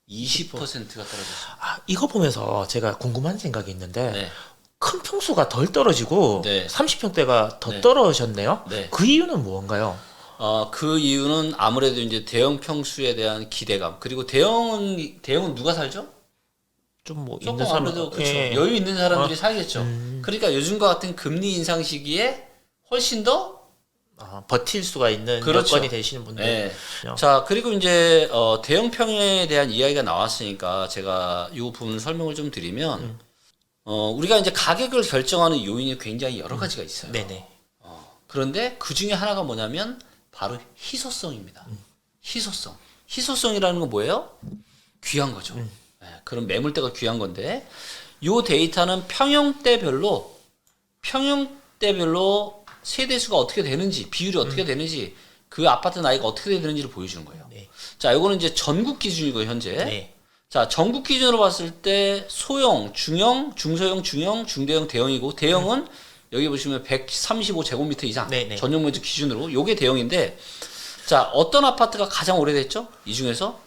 20%가 떨어졌어요. 이거 보면서 제가 궁금한 생각이 있는데 네. 큰 평수가 덜 떨어지고 네. 30평대가 더 네. 떨어졌네요. 네. 그 이유는 무언가요? 그 이유는 아무래도 이제 대형 평수에 대한 기대감. 그리고 대형은 누가 살죠? 좀 뭐 조금 있는 사람 아무래도 그렇죠. 여유 있는 사람들이 살겠죠. 그러니까 요즘과 같은 금리 인상 시기에 훨씬 더 버틸 수가 있는 그렇죠. 여건이 되시는 분들. 네. 자, 그리고 이제 대형 평에 대한 이야기가 나왔으니까 제가 이 부분 설명을 좀 드리면 우리가 이제 가격을 결정하는 요인이 굉장히 여러 가지가 있어요. 네네. 그런데 그 중에 하나가 뭐냐면 바로 희소성입니다. 희소성. 희소성이라는 건 뭐예요? 귀한 거죠. 그런 매물대가 귀한 건데 요 데이터는 평형대별로 세대수가 어떻게 되는지 비율이 어떻게 되는지 그 아파트 나이가 어떻게 되는지를 보여주는 거예요. 네. 자, 이거는 이제 전국 기준이고 현재. 네. 자, 전국 기준으로 봤을 때 소형, 중형, 중소형, 중형, 중대형, 대형이고 대형은 여기 보시면 135제곱미터 이상 네네. 전용 면적 기준으로 요게 대형인데 자, 어떤 아파트가 가장 오래됐죠? 이 중에서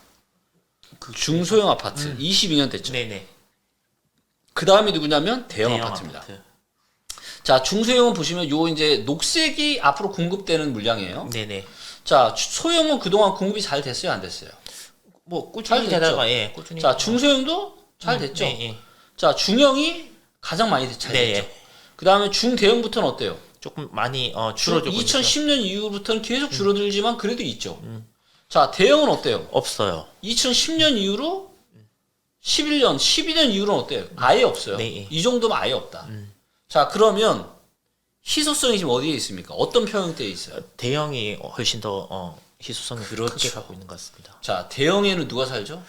중소형 아파트 22년 됐죠. 네네. 그 다음이 누구냐면 대형 대형 아파트입니다. 아파트. 자, 중소형은 보시면 요 이제 녹색이 앞으로 공급되는 물량이에요. 네네. 자, 소형은 그동안 공급이 잘 됐어요, 안 됐어요? 뭐 잘 꾸준히 됐죠. 되다가 예, 꾸준히. 자, 중소형도 잘 됐죠. 네, 예. 자, 중형이 가장 많이 잘 네, 됐죠. 예. 그 다음에 중대형부터는 어때요? 조금 많이 줄어들고 있죠. 2010년 이후부터는 계속 줄어들지만 그래도 있죠. 자, 대형은 어때요? 없어요. 2010년 이후로 11년, 12년 이후로는 어때요? 아예 없어요. 네, 예. 이 정도면 아예 없다. 자, 그러면 희소성이 지금 어디에 있습니까? 어떤 평형대에 있어요? 대형이 훨씬 더 희소성을 크게 그렇죠. 갖고 있는 것 같습니다. 자, 대형에는 누가 살죠?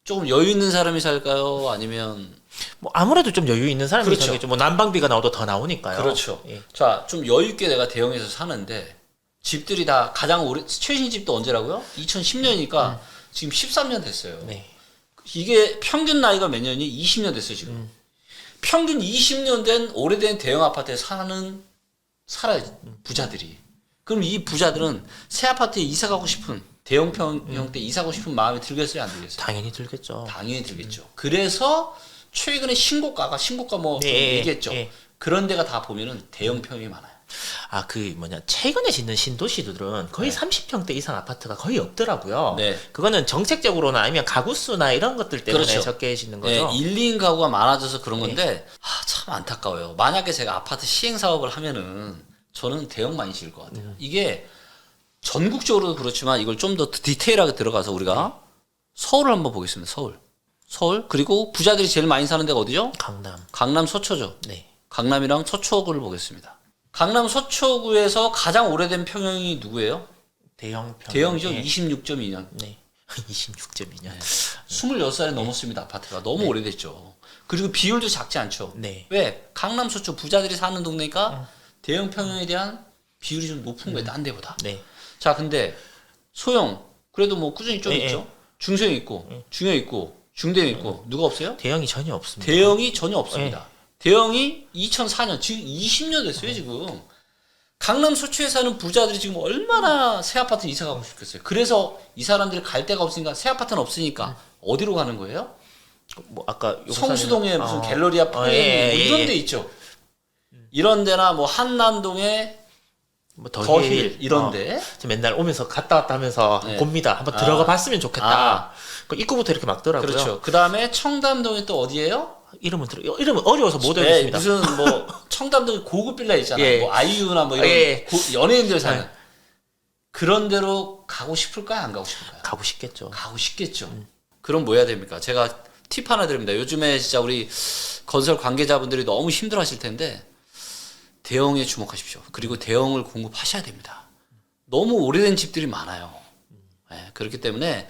조금 여유 있는 사람이 살까요? 아니면 뭐 아무래도 좀 여유 있는 사람이 그렇죠. 살겠죠. 뭐 난방비가 나오도 더 나오니까요. 그렇죠. 예. 자, 좀 여유 있게 내가 대형에서 사는데 집들이 다 가장 오래 최신 집도 언제라고요? 2010년이니까 지금 13년 됐어요. 네. 이게 평균 나이가 몇 년이? 20년 됐어요, 지금. 평균 20년 된 오래된 대형 아파트에 살아요, 부자들이. 그럼 이 부자들은 새 아파트에 이사 가고 싶은 대형 평형대 이사 가고 싶은 마음이 들겠어요, 안 들겠어요? 당연히 들겠죠. 당연히 들겠죠. 그래서 최근에 신고가 뭐 좀 네, 얘기했죠. 예. 그런 데가 다 보면은 대형 평형이 많아요. 아, 최근에 짓는 신도시들은 거의 30평대 이상 아파트가 거의 없더라고요. 네. 그거는 정책적으로나 아니면 가구 수나 이런 것들 때문에 그렇죠. 적게 짓는 네, 거죠. 1, 2인 가구가 많아져서 그런 건데 참 안타까워요. 만약에 제가 아파트 시행 사업을 하면은 저는 대형 많이 지을 것 같아요. 이게 전국적으로도 그렇지만 이걸 좀 더 디테일하게 들어가서 우리가 서울을 한번 보겠습니다. 서울 그리고 부자들이 제일 많이 사는 데가 어디죠? 강남 서초죠. 네. 강남이랑 서초구를 보겠습니다. 강남 서초구에서 가장 오래된 평형이 누구예요? 대형이죠. 예. 26.2년. 네. 26.2년. 26살이 넘었습니다. 아파트가 너무 오래됐죠. 그리고 비율도 작지 않죠. 네. 왜? 강남 서초 부자들이 사는 동네니까 대형 평형에 대한 비율이 좀 높은 거예요. 딴 데보다. 네. 자, 근데 소형 그래도 뭐 꾸준히 좀 네, 있죠. 중소형 있고 중형 있고 중대형 있고 누가 없어요? 대형이 전혀 없습니다. 대형이 전혀 없습니다. 대형이 2004년 지금 20년 됐어요. 지금 강남 서초에 사는 부자들이 지금 얼마나 새 아파트 이사 가고 싶겠어요. 그래서 이 사람들이 갈 데가 없으니까 새 아파트는 없으니까 어디로 가는 거예요? 뭐 아까 성수동에 무슨 갤러리아 프레임 예, 뭐 이런 예. 데 있죠. 이런 데나 뭐 한남동에 뭐 더힐 이런 데. 저 맨날 오면서 갔다 왔다 하면서 네. 봅니다. 한번 들어가 봤으면 좋겠다. 그 입구부터 이렇게 막더라고요. 그렇죠. 그 다음에 청담동에 또 어디예요? 이름은 어려워서 못 네, 알겠습니다. 무슨 뭐 청담동에 고급 빌라 있잖아요. 예. 뭐 아이유나 뭐 이런 예. 연예인들 사는 네. 그런 데로 가고 싶을까요? 안 가고 싶을까요? 가고 싶겠죠. 가고 싶겠죠. 그럼 뭐 해야 됩니까? 제가 팁 하나 드립니다. 요즘에 진짜 우리 건설 관계자분들이 너무 힘들어하실 텐데 대형에 주목하십시오. 그리고 대형을 공급하셔야 됩니다. 너무 오래된 집들이 많아요. 네, 그렇기 때문에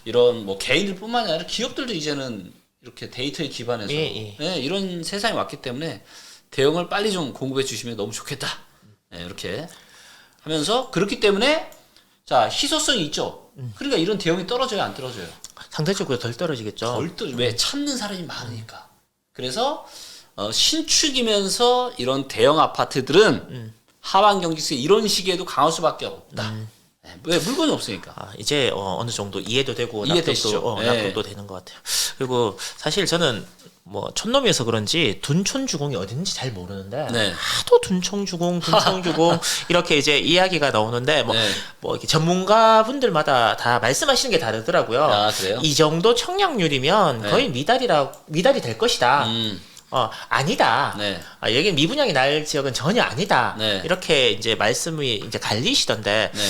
이런 뭐 개인들뿐만 아니라 기업들도 이제는 이렇게 데이터에 기반해서 예. 네, 이런 세상이 왔기 때문에 대형을 빨리 좀 공급해 주시면 너무 좋겠다. 네, 이렇게 하면서 그렇기 때문에 자 희소성이 있죠. 그러니까 이런 대형이 떨어져요, 안 떨어져요? 상대적으로 덜 떨어지겠죠. 왜 찾는 사람이 많으니까. 그래서 신축이면서 이런 대형 아파트들은 하반 경직세 이런 시기에도 강할 수밖에 없다. 네, 왜 물건이 없으니까. 아, 이제 어느 정도 이해도 되고 이해되시죠? 네. 납득도 되는 것 같아요. 그리고 사실 저는 뭐 촌놈이어서 그런지 둔촌주공이 어딘지 잘 모르는데 네. 하도 둔촌주공 이렇게 이제 이야기가 나오는데 뭐 네. 이렇게 전문가분들마다 다 말씀하시는 게 다르더라고요. 아, 그래요? 이 정도 청약률이면 네. 거의 미달이 될 것이다. 아니다. 네. 여기 미분양이 날 지역은 전혀 아니다. 네. 이렇게 이제 말씀이 이제 갈리시던데, 네.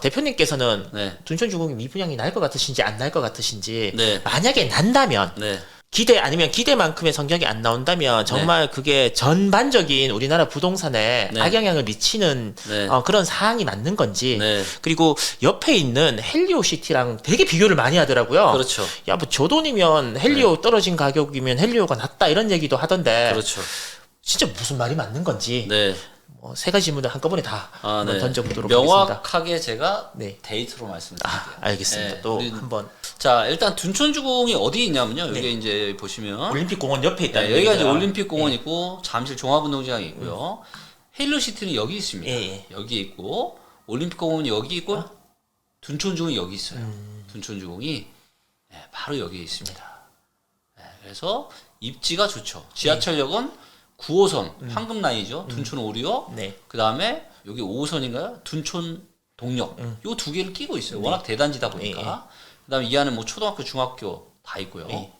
대표님께서는 네. 둔촌주공이 미분양이 날 것 같으신지 안 날 것 같으신지, 네. 만약에 난다면, 네. 기대 아니면 기대만큼의 성적이 안 나온다면 정말 그게 전반적인 우리나라 부동산에 네. 악영향을 미치는 네. 그런 사항이 맞는 건지. 네. 그리고 옆에 있는 헬리오시티랑 되게 비교를 많이 하더라고요. 그렇죠. 야, 뭐 저 돈이면 헬리오 떨어진 가격이면 헬리오가 낫다 이런 얘기도 하던데. 그렇죠. 진짜 무슨 말이 맞는 건지. 네. 세 가지 질문을 한꺼번에 다 한번 던져보도록 하겠습니다. 명확하게 제가 네. 데이터로 말씀드릴게요. 알겠습니다. 네, 또 우리- 한번 자, 일단 둔촌주공이 어디 있냐면요. 여기 이제 보시면 올림픽공원 옆에 있다는 여기가 이제 얘기가. 올림픽공원 있고 잠실 종합운동장이 있고요. 헬로시티는 여기 있습니다. 예. 여기 있고 올림픽공원이 여기 있고 둔촌주공이 여기 있어요. 둔촌주공이 바로 여기에 있습니다. 그래서 입지가 좋죠. 지하철역은 9호선 황금 라인이죠. 둔촌 오리역. 네. 그 다음에 여기 5호선인가요? 둔촌 동역. 요 두 개를 끼고 있어요. 워낙 대단지다 보니까. 그 다음에 이 안에 뭐 초등학교, 중학교 다 있고요. 네.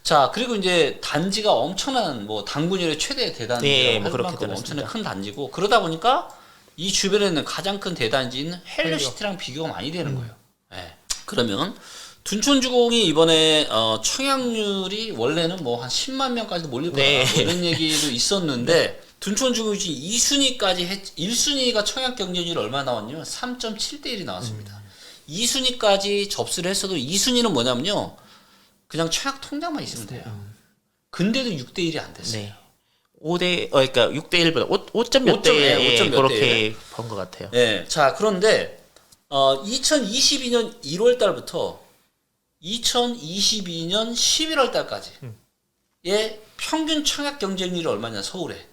자, 그리고 이제 단지가 엄청난 뭐 당군일의 최대 대단지라고 네, 뭐 할 그렇게 만큼 들었습니다. 엄청난 큰 단지고 그러다 보니까 이 주변에 있는 가장 큰 대단지인 헬로시티랑 비교가 많이 되는 거예요. 네. 그러면 둔촌주공이 이번에 청약률이 원래는 뭐 한 10만 명까지 몰릴 거다 네. 뭐 이런 얘기도 있었는데 둔촌주공이 2순위까지 1순위가 청약 경쟁률이 얼마 나왔냐면 3.7대 1이 나왔습니다. 2순위까지 접수를 했어도 2순위는 뭐냐면요. 그냥 청약 통장만 있으면 돼요. 근데도 6대 1이 안 됐어요. 네. 5대 그러니까 6대 1보다 5점 몇 5점, 대에 네, 5점 몇 그렇게 본 것 같아요. 네. 자, 그런데 2022년 1월 달부터 2022년 11월 달까지의 평균 청약 경쟁률이 얼마냐 서울에.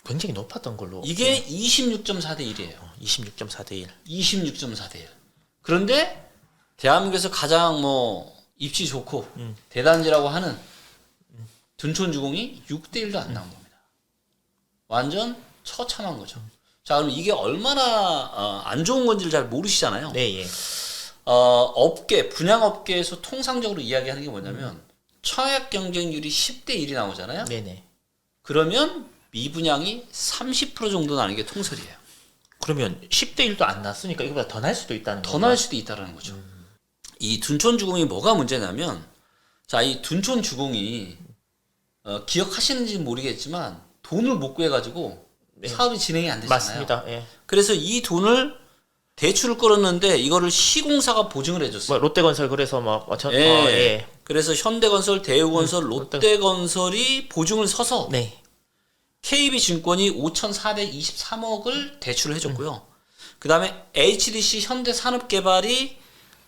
굉장히 높았던 걸로. 이게 26.4대 1이에요. 26.4대 1. 26.4대 1. 그런데 대한민국에서 가장 뭐 입지 좋고 대단지라고 하는 둔촌주공이 6대 1도 안 나온 겁니다. 완전 처참한 거죠. 자, 그럼 이게 얼마나 안 좋은 건지를 잘 모르시잖아요. 네, 예. 분양업계에서 통상적으로 이야기하는 게 뭐냐면 청약 경쟁률이 10대 1이 나오잖아요. 네, 네. 그러면 미분양이 30% 정도 나는 게 통설이에요. 그러면 10대 1도 안 났으니까 이거보다 더 날 수도 있다는 더 건가요? 날 수도 있다는 거죠. 이 둔촌주공이 뭐가 문제냐면, 자, 이 둔촌주공이 기억하시는지 모르겠지만 돈을 못 구해가지고 사업이 진행이 안 되잖아요. 맞습니다. 예. 그래서 이 돈을 대출을 끌었는데 이거를 시공사가 보증을 해줬어요. 뭐 롯데건설 그래서 뭐 예. 그래서 현대건설, 대우건설, 롯데건설이 보증을 서서 네. KB증권이 5,423억을 대출을 해줬고요. 그 다음에 HDC 현대산업개발이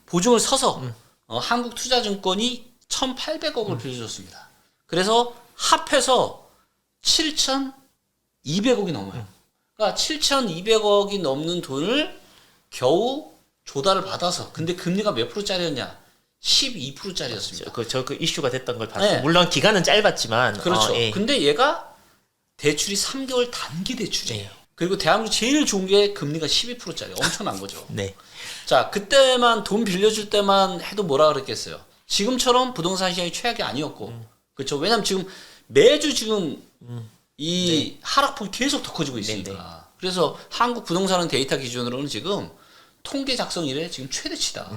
보증을 서서 한국투자증권이 1,800억을 빌려줬습니다. 그래서 합해서 7,200억이 넘어요. 그러니까 7,200억이 넘는 돈을 겨우 조달을 받아서 근데 금리가 몇 프로짜리였냐? 12%짜리였습니다. 그 이슈가 됐던 걸 봤어요. 네. 물론 기간은 짧았지만 그렇죠. 예. 근데 얘가 대출이 3개월 단기 대출이에요. 그리고 대한민국 제일 좋은 게 금리가 12%짜리 엄청난 거죠. 네. 자, 그때만 돈 빌려줄 때만 해도 뭐라 그랬겠어요. 지금처럼 부동산 시장이 최악이 아니었고, 그렇죠. 왜냐면 지금 매주 지금 이 하락폭이 계속 더 커지고 있으니까. 그래서 한국 부동산은 데이터 기준으로는 지금 통계 작성 이래 지금 최대치다.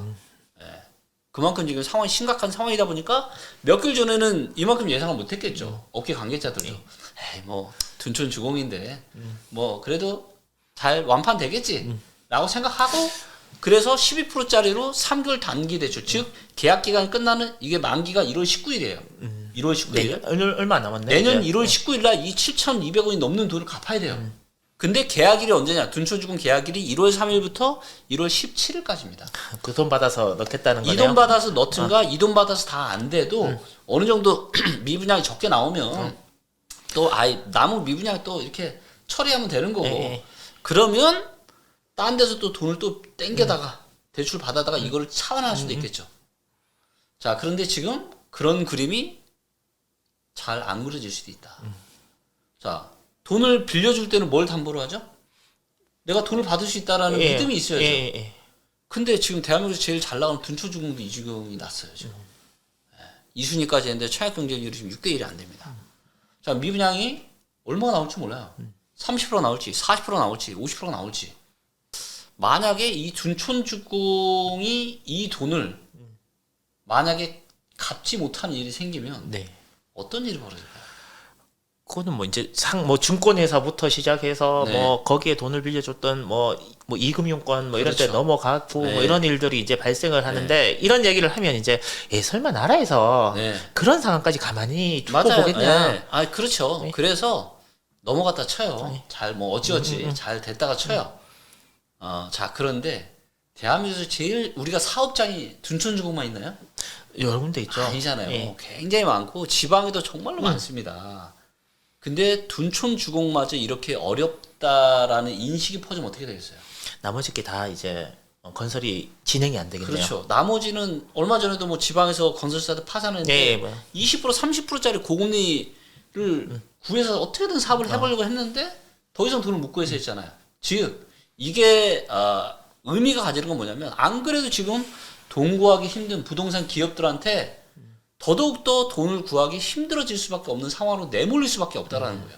그만큼 지금 상황이 심각한 상황이다 보니까 몇 개월 전에는 이만큼 예상을 못했겠죠. 업계 관계자들도. 에이, 뭐 둔촌 주공인데 뭐 그래도 잘 완판되겠지 라고 생각하고 그래서 12%짜리로 3개월 단기 대출 즉 계약 기간이 끝나는 이게 만기가 1월 19일이에요. 1월 19일. 얼마 안 남았네. 내년 이제. 1월 19일 날 이 7,200원이 넘는 돈을 갚아야 돼요. 근데 계약일이 언제냐? 둔촌주공 계약일이 1월 3일부터 1월 17일까지입니다. 그 돈 받아서 넣겠다는 거네요. 이 돈 받아서 넣든가 이 돈 받아서 다 안 돼도 어느 정도 미분양이 적게 나오면 또 남은 미분양 또 이렇게 처리하면 되는 거고 예. 그러면 딴 데서 또 돈을 또 땡겨다가 대출 받아다가 이거를 차환할 수도 있겠죠. 자, 그런데 지금 그런 그림이 잘 안 그려질 수도 있다. 자, 돈을 빌려줄 때는 뭘 담보로 하죠? 내가 돈을 받을 수 있다라는 믿음이 있어야죠. 근데 지금 대한민국에서 제일 잘 나가는 둔촌주공도 이 지경이 났어요, 지금. 2순위까지 했는데 청약 경쟁률이 지금 6대 1이 안 됩니다. 자, 미분양이 얼마가 나올지 몰라요. 30% 나올지, 40% 나올지, 50% 나올지. 만약에 이 둔촌주공이 이 돈을 만약에 갚지 못하는 일이 생기면 네. 어떤 일이 벌어질까요? 그거는 뭐 이제 뭐 증권회사부터 시작해서 네. 뭐 거기에 돈을 빌려줬던 뭐 이금융권 뭐 이런 데 그렇죠. 넘어가고 뭐 네. 이런 일들이 이제 발생을 하는데 이런 얘기를 하면 이제 설마 나라에서 네. 그런 상황까지 가만히 두고 맞아요. 보겠냐. 네. 아, 그렇죠. 네. 그래서 넘어갔다 쳐요. 잘 뭐 어찌어찌 잘 됐다가 쳐요. 자, 그런데 대한민국에서 제일 우리가 사업장이 둔촌주공만 있나요? 여러 군데 있죠. 아니잖아요. 예. 굉장히 많고 지방에도 정말로 많습니다. 근데 둔촌주공마저 이렇게 어렵다라는 인식이 퍼지면 어떻게 되겠어요? 나머지 게 다 이제 건설이 진행이 안 되겠네요. 그렇죠. 나머지는 얼마 전에도 뭐 지방에서 건설사들 파산했는데 예, 뭐. 20% 30%짜리 고금리를 구해서 어떻게든 사업을 해보려고 했는데 더 이상 돈을 못 구해서 했잖아요. 즉 이게 의미가 가지는 건 뭐냐면 안 그래도 지금 돈 구하기 힘든 부동산 기업들한테 더더욱더 돈을 구하기 힘들어질 수밖에 없는 상황으로 내몰릴 수밖에 없다라는 거예요.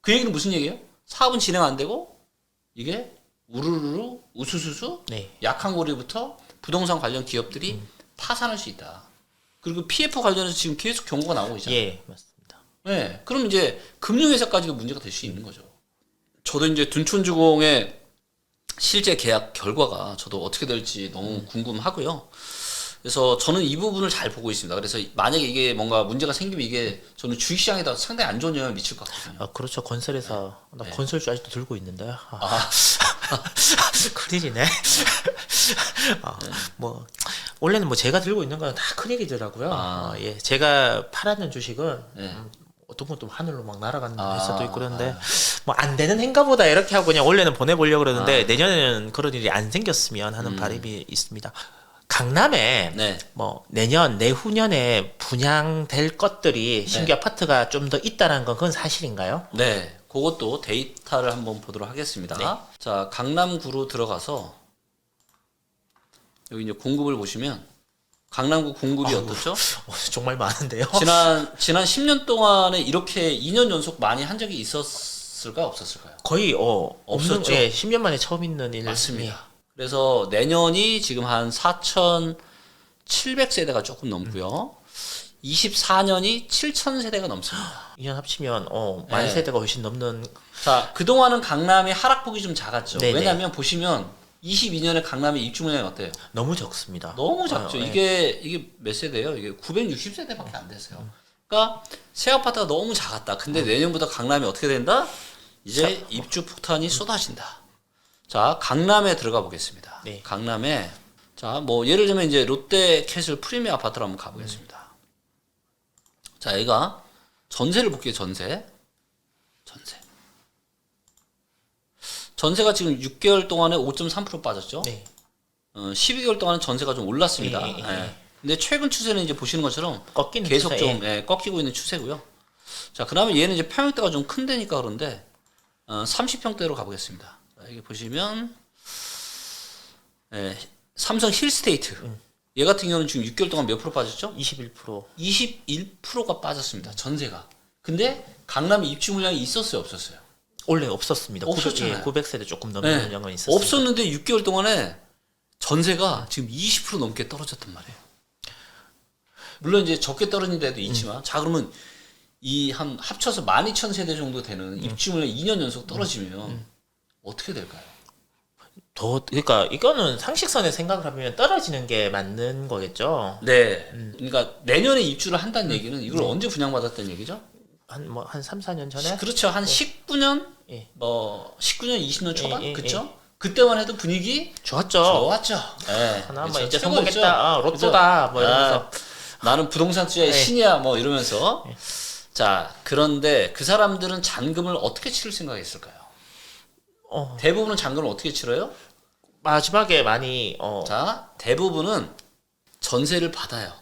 그 얘기는 무슨 얘기예요? 사업은 진행 안 되고 이게 우르르르 우수수수 네. 약한 고리부터 부동산 관련 기업들이 파산할 수 있다. 그리고 PF 관련해서 지금 계속 경고가 나오고 있잖아요. 예, 맞습니다. 네, 그럼 이제 금융회사까지도 문제가 될 수 있는 거죠. 저도 이제 둔촌주공의 실제 계약 결과가 저도 어떻게 될지 너무 궁금하고요. 그래서 저는 이 부분을 잘 보고 있습니다. 그래서 만약에 이게 뭔가 문제가 생기면 이게 저는 주식시장에다 상당히 안 좋은 영향을 미칠 것 같거든요. 그렇죠. 건설에서 나 건설주 아직도 들고 있는데요. 아. 큰일이네. 뭐 원래는 뭐 제가 들고 있는 건 다 큰일이더라고요. 예, 제가 팔았는 주식은 네. 어떤 것도 하늘로 막 날아가는 회사도 있고 그런데 뭐 안 되는 행가보다 이렇게 하고 그냥 원래는 보내보려고 그러는데 내년에는 그런 일이 안 생겼으면 하는 바람이 있습니다. 강남에 네. 뭐 내년 내후년에 분양될 것들이 신규 아파트가 좀 더 있다는 건 그건 사실인가요? 네, 그것도 데이터를 한번 보도록 하겠습니다. 네. 자, 강남구로 들어가서 여기 이제 공급을 보시면 강남구 공급이 어떻죠? 정말 많은데요. 지난 10년 동안에 이렇게 2년 연속 많이 한 적이 있었을까 없었을까요? 거의 없었죠. 예, 10년 만에 처음 있는 일 맞습니다. 그래서 내년이 지금 한 4,700세대가 조금 넘고요. 24년이 7,000세대가 넘습니다. 2년 합치면 만 네. 세대가 훨씬 넘는. 자, 그동안은 강남이 하락폭이 좀 작았죠. 네네. 왜냐하면 보시면 22년에 강남의 입주 물량이 어때요? 너무 적습니다. 너무 작죠. 예. 이게 몇 세대예요? 이게 960세대밖에 안 됐어요. 그러니까 새 아파트가 너무 작았다. 근데 내년부터 강남이 어떻게 된다? 이제 입주 폭탄이 쏟아진다. 자, 강남에 들어가 보겠습니다. 네. 강남에 자, 뭐 예를 들면 이제 롯데캐슬 프리미엄 아파트로 한번 가보겠습니다. 자, 여기가 전세를 볼게요. 전세. 전세가 지금 6개월 동안에 5.3% 빠졌죠. 네. 12개월 동안은 전세가 좀 올랐습니다. 예, 예. 예. 근데 최근 추세는 이제 보시는 것처럼 꺾이는 계속 추세, 좀 꺾이고 있는 추세고요. 자, 그다음에 얘는 이제 평형대가 좀 큰 데니까 그런데 30평대로 가보겠습니다. 자, 여기 보시면 삼성 힐스테이트 얘 같은 경우는 지금 6개월 동안 몇 프로 빠졌죠? 21%. 21%가 빠졌습니다. 전세가. 근데 강남에 입주 물량이 있었어요, 없었어요? 원래 없었습니다. 없었잖아요. 900세대 조금 넘는 물량은 있었어요. 없었는데 6개월 동안에 전세가 지금 20% 넘게 떨어졌단 말이에요. 물론 이제 적게 떨어진 데도 있지만 자, 그러면 이 한 합쳐서 12,000세대 정도 되는 입주 물량 2년 연속 떨어지면 어떻게 될까요? 그러니까 이거는 상식선에 생각을 하면 떨어지는 게 맞는 거겠죠. 네. 그러니까 내년에 입주를 한다는 얘기는 이걸 언제 분양받았다는 얘기죠? 한 3, 4년 전에? 그렇죠. 한 19년 예. 뭐 19년 20년 초반 예, 그렇죠? 그때만 해도 분위기 좋았죠. 좋았죠. 네. 하나 뭐 그렇죠. 이제 최고였죠. 성공했다. 로또다. 뭐 이러면서. 나는 부동산 투자의 네. 신이야 뭐 이러면서 자, 그런데 그 사람들은 잔금을 어떻게 치를 생각했을까요? 대부분은 잔금을 어떻게 치러요? 마지막에 많이 자, 대부분은 전세를 받아요.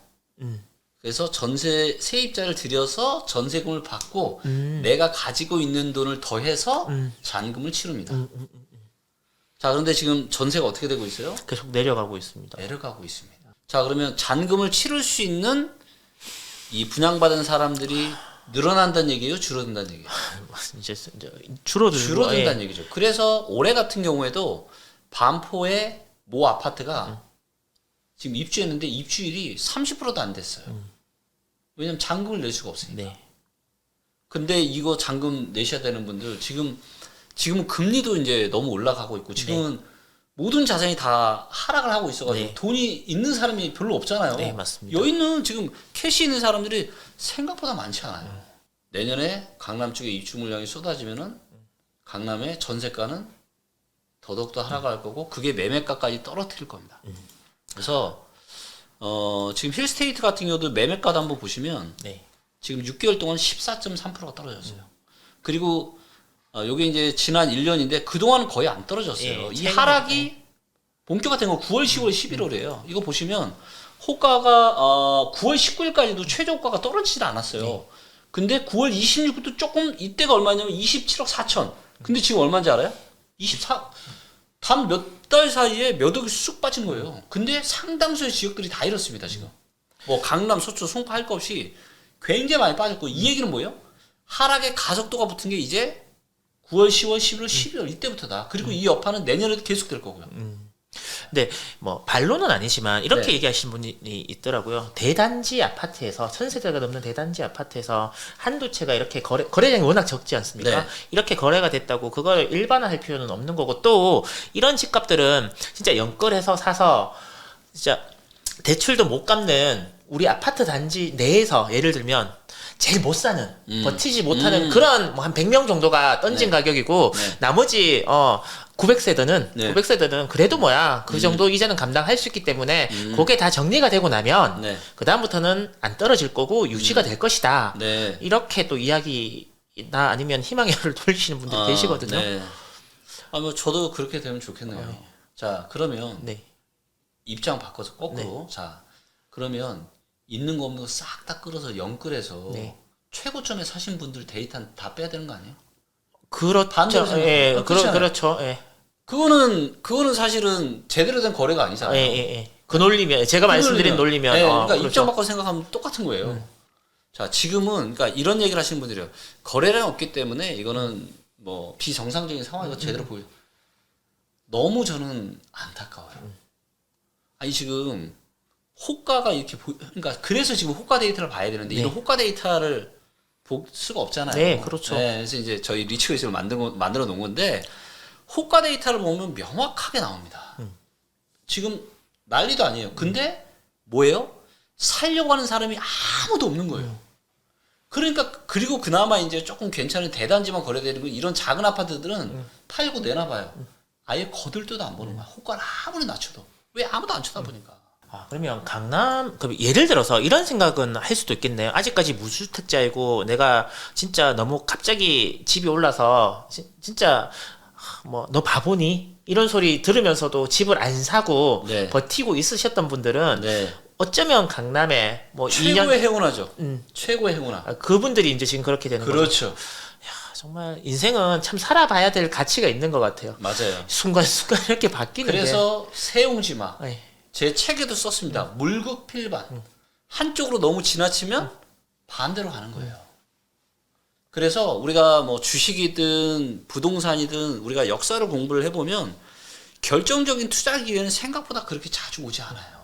그래서 전세 세입자를 들여서 전세금을 받고 내가 가지고 있는 돈을 더해서 잔금을 치릅니다. 자, 그런데 지금 전세가 어떻게 되고 있어요? 계속 내려가고 있습니다. 내려가고 있습니다. 자, 그러면 잔금을 치를 수 있는 이 분양받은 사람들이 늘어난다는 얘기예요? 줄어든다는 얘기예요? 이제 줄어든다는 얘기죠. 그래서 올해 같은 경우에도 반포의 모 아파트가 지금 입주했는데 입주율이 30%도 안 됐어요. 왜냐면 잔금을 낼 수가 없으니까. 네. 근데 이거 잔금 내셔야 되는 분들 지금은 금리도 이제 너무 올라가고 있고 지금은 모든 자산이 다 하락을 하고 있어가지고 네. 돈이 있는 사람이 별로 없잖아요. 네, 맞습니다. 여기는 지금 캐시 있는 사람들이 생각보다 많지 않아요. 내년에 강남 쪽에 입주 물량이 쏟아지면은 강남의 전세가는 더더욱더 하락할 거고 그게 매매가까지 떨어뜨릴 겁니다. 그래서 지금 힐스테이트 같은 경우도 매매가도 한번 보시면 네. 지금 6개월 동안 14.3%가 떨어졌어요. 그리고 요게 이제 지난 1년인데 그동안은 거의 안 떨어졌어요. 예, 이 최근에, 하락이 본격화된 건 9월, 10월, 11월이에요. 이거 보시면 호가가 9월 19일까지도 최저 호가가 떨어지질 않았어요. 근데 9월 26일도 조금 이때가 얼마냐면 27억 4천. 근데 지금 얼마인지 알아요? 24. 단 몇 달 사이에 몇 억이 쑥 빠진 거예요. 근데 상당수의 지역들이 다 이렇습니다, 지금. 뭐 강남, 서초, 송파 할 것 없이 굉장히 많이 빠졌고 이 얘기는 뭐예요? 하락의 가속도가 붙은 게 이제 9월, 10월, 11월, 12월 이때부터다. 그리고 이 여파는 내년에도 계속 될 거고요. 근데 뭐 반론은 아니지만 이렇게 네. 얘기하시는 분이 있더라고요. 대단지 아파트에서 1000세대가 넘는 대단지 아파트에서 한두 채가 이렇게 거래량이 워낙 적지 않습니까? 네. 이렇게 거래가 됐다고 그걸 일반화할 필요는 없는 거고 또 이런 집값들은 진짜 연끌해서 사서 진짜 대출도 못 갚는 우리 아파트 단지 내에서 예를 들면 제일 못 사는 버티지 못하는 그런 뭐 한 100명 정도가 던진 네. 가격이고 네. 나머지 900세대는 네. 900세대는 그래도 뭐야 그 정도 이자는 감당할 수 있기 때문에 그게 다 정리가 되고 나면 네. 그 다음부터는 안 떨어질 거고 유지가 될 것이다. 네. 이렇게 또 이야기나 아니면 희망의 를 돌리시는 분들이 계시거든요. 네. 뭐 저도 그렇게 되면 좋겠네요. 자, 그러면 네. 입장 바꿔서 거꾸로. 자, 그러면 있는 거 없는 거 싹 다 끌어서 영끌해서 네. 최고점에 사신 분들 데이터 다 빼야 되는 거 아니에요? 그렇죠. 반대로 예, 생각하면 그렇잖아요. 그렇죠. 예. 그거는 사실은 제대로 된 거래가 아니잖아요. 예, 예, 예. 그 논리면 제가 말씀드린 논리면 네, 그러니까 그렇죠. 입장 바꿔 생각하면 똑같은 거예요. 자, 지금은 그러니까 이런 얘기를 하시는 분들이요. 거래량 없기 때문에 이거는 뭐 비정상적인 상황이고 제대로 보여. 너무 저는 안타까워요. 아니 지금 호가가 이렇게 그러니까 그래서 지금 호가 데이터를 봐야 되는데 네. 이런 호가 데이터를 볼 수가 없잖아요. 네, 그렇죠. 네, 그래서 이제 저희 리치웨이스를 만들어 놓은 건데 호가 데이터를 보면 명확하게 나옵니다. 지금 난리도 아니에요. 근데 뭐예요? 살려고 하는 사람이 아무도 없는 거예요. 그러니까 그리고 그나마 이제 조금 괜찮은 대단지만 거래되는 거 이런 작은 아파트들은 팔고 내나 봐요. 아예 거들떠도 안 보는 거야. 호가를 아무리 낮춰도 왜 아무도 안 쳐다보니까. 그러면 그럼 예를 들어서 이런 생각은 할 수도 있겠네요. 아직까지 무주택자이고 내가 진짜 너무 갑자기 집이 올라서 진짜 뭐 너 바보니? 이런 소리 들으면서도 집을 안 사고 네. 버티고 있으셨던 분들은 네. 어쩌면 강남에 뭐 2년 최고의 행운아죠. 최고의 행운아. 그분들이 이제 지금 그렇게 되는 거죠. 그렇죠. 정말 인생은 참 살아봐야 될 가치가 있는 것 같아요. 맞아요. 순간순간 이렇게 바뀌는 그래서 세옹지마. 게. 예. 제 책에도 썼습니다. 물극필반. 한쪽으로 너무 지나치면 반대로 가는 거예요. 그래서 우리가 뭐 주식이든 부동산이든 우리가 역사를 공부를 해보면 결정적인 투자 기회는 생각보다 그렇게 자주 오지 않아요.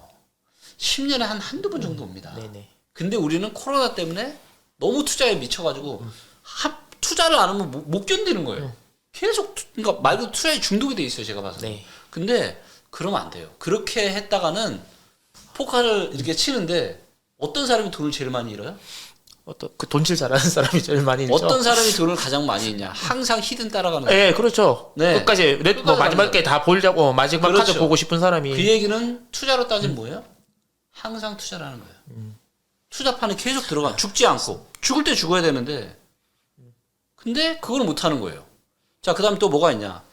10년에 한두 번 정도 옵니다. 네네. 근데 우리는 코로나 때문에 너무 투자에 미쳐가지고 투자를 안 하면 못 견디는 거예요. 계속 그러니까 말 그대로 투자에 중독이 돼 있어요. 제가 봐서. 네. 근데 그러면 안 돼요. 그렇게 했다가는 포카를 이렇게 치는데 어떤 사람이 돈을 제일 많이 잃어요? 그 돈질 잘하는 사람이 제일 많이 있죠. 어떤 사람이 돈을 가장 많이 잃냐? 항상 히든 따라가는 거예요. 예, 그렇죠. 네. 끝까지 뭐 마지막 게 다 보려고 마지막 그렇죠. 카드 보고 싶은 사람이 그 얘기는 투자로 따지면 뭐예요? 항상 투자라는 거예요. 투자판에 계속 들어가 죽지 않고 죽을 때 죽어야 되는데 근데 그걸 못 하는 거예요. 자, 그다음에 또 뭐가 있냐?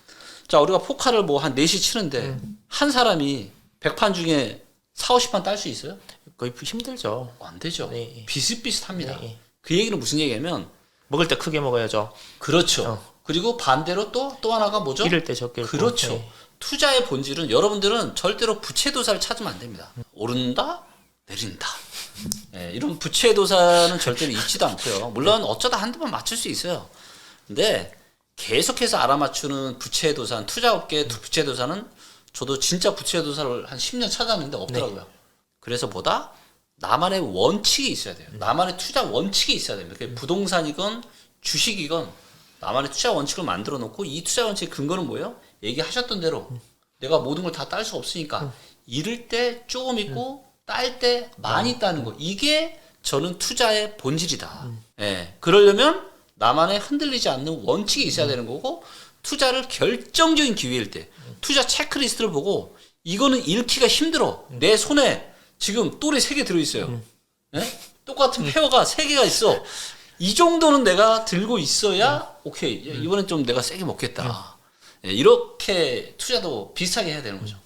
자, 우리가 포카를 뭐 한 4시 치는데 한 사람이 100판 중에 4, 50판 딸 수 있어요? 거의 힘들죠. 안 되죠. 네. 비슷비슷합니다. 네. 그 얘기는 무슨 얘기냐면 먹을 때 크게 먹어야죠. 그렇죠. 그리고 반대로 또 하나가 뭐죠? 잃을 때 적게. 그렇죠. 네. 투자의 본질은 여러분들은 절대로 부채도사를 찾으면 안 됩니다. 오른다, 내린다. 네, 이런 부채도사는 절대로 잊지도 않고요. 물론 어쩌다 한두 번 맞출 수 있어요. 근데 계속해서 알아맞추는 부채도사는 투자업계의 부채도사는 저도 진짜 부채도사를 한 10년 찾았는데 없더라고요. 네. 그래서 보다 나만의 원칙이 있어야 돼요. 나만의 투자 원칙이 있어야 됩니다. 그게 부동산이건 주식이건 나만의 투자 원칙을 만들어 놓고 이 투자 원칙의 근거는 뭐예요? 얘기하셨던 대로 내가 모든 걸 다 딸 수 없으니까 잃을 때 조금 있고 딸 때 많이 따는 거. 이게 저는 투자의 본질이다. 예. 그러려면 나만의 흔들리지 않는 원칙이 있어야 되는 거고 투자를 결정적인 기회일 때 투자 체크리스트를 보고 이거는 잃기가 힘들어. 내 손에 지금 또래 3개 들어있어요. 예? 똑같은 페어가 3개가 있어. 이 정도는 내가 들고 있어야 오케이 이번엔 좀 내가 세게 먹겠다. 예, 이렇게 투자도 비슷하게 해야 되는 거죠.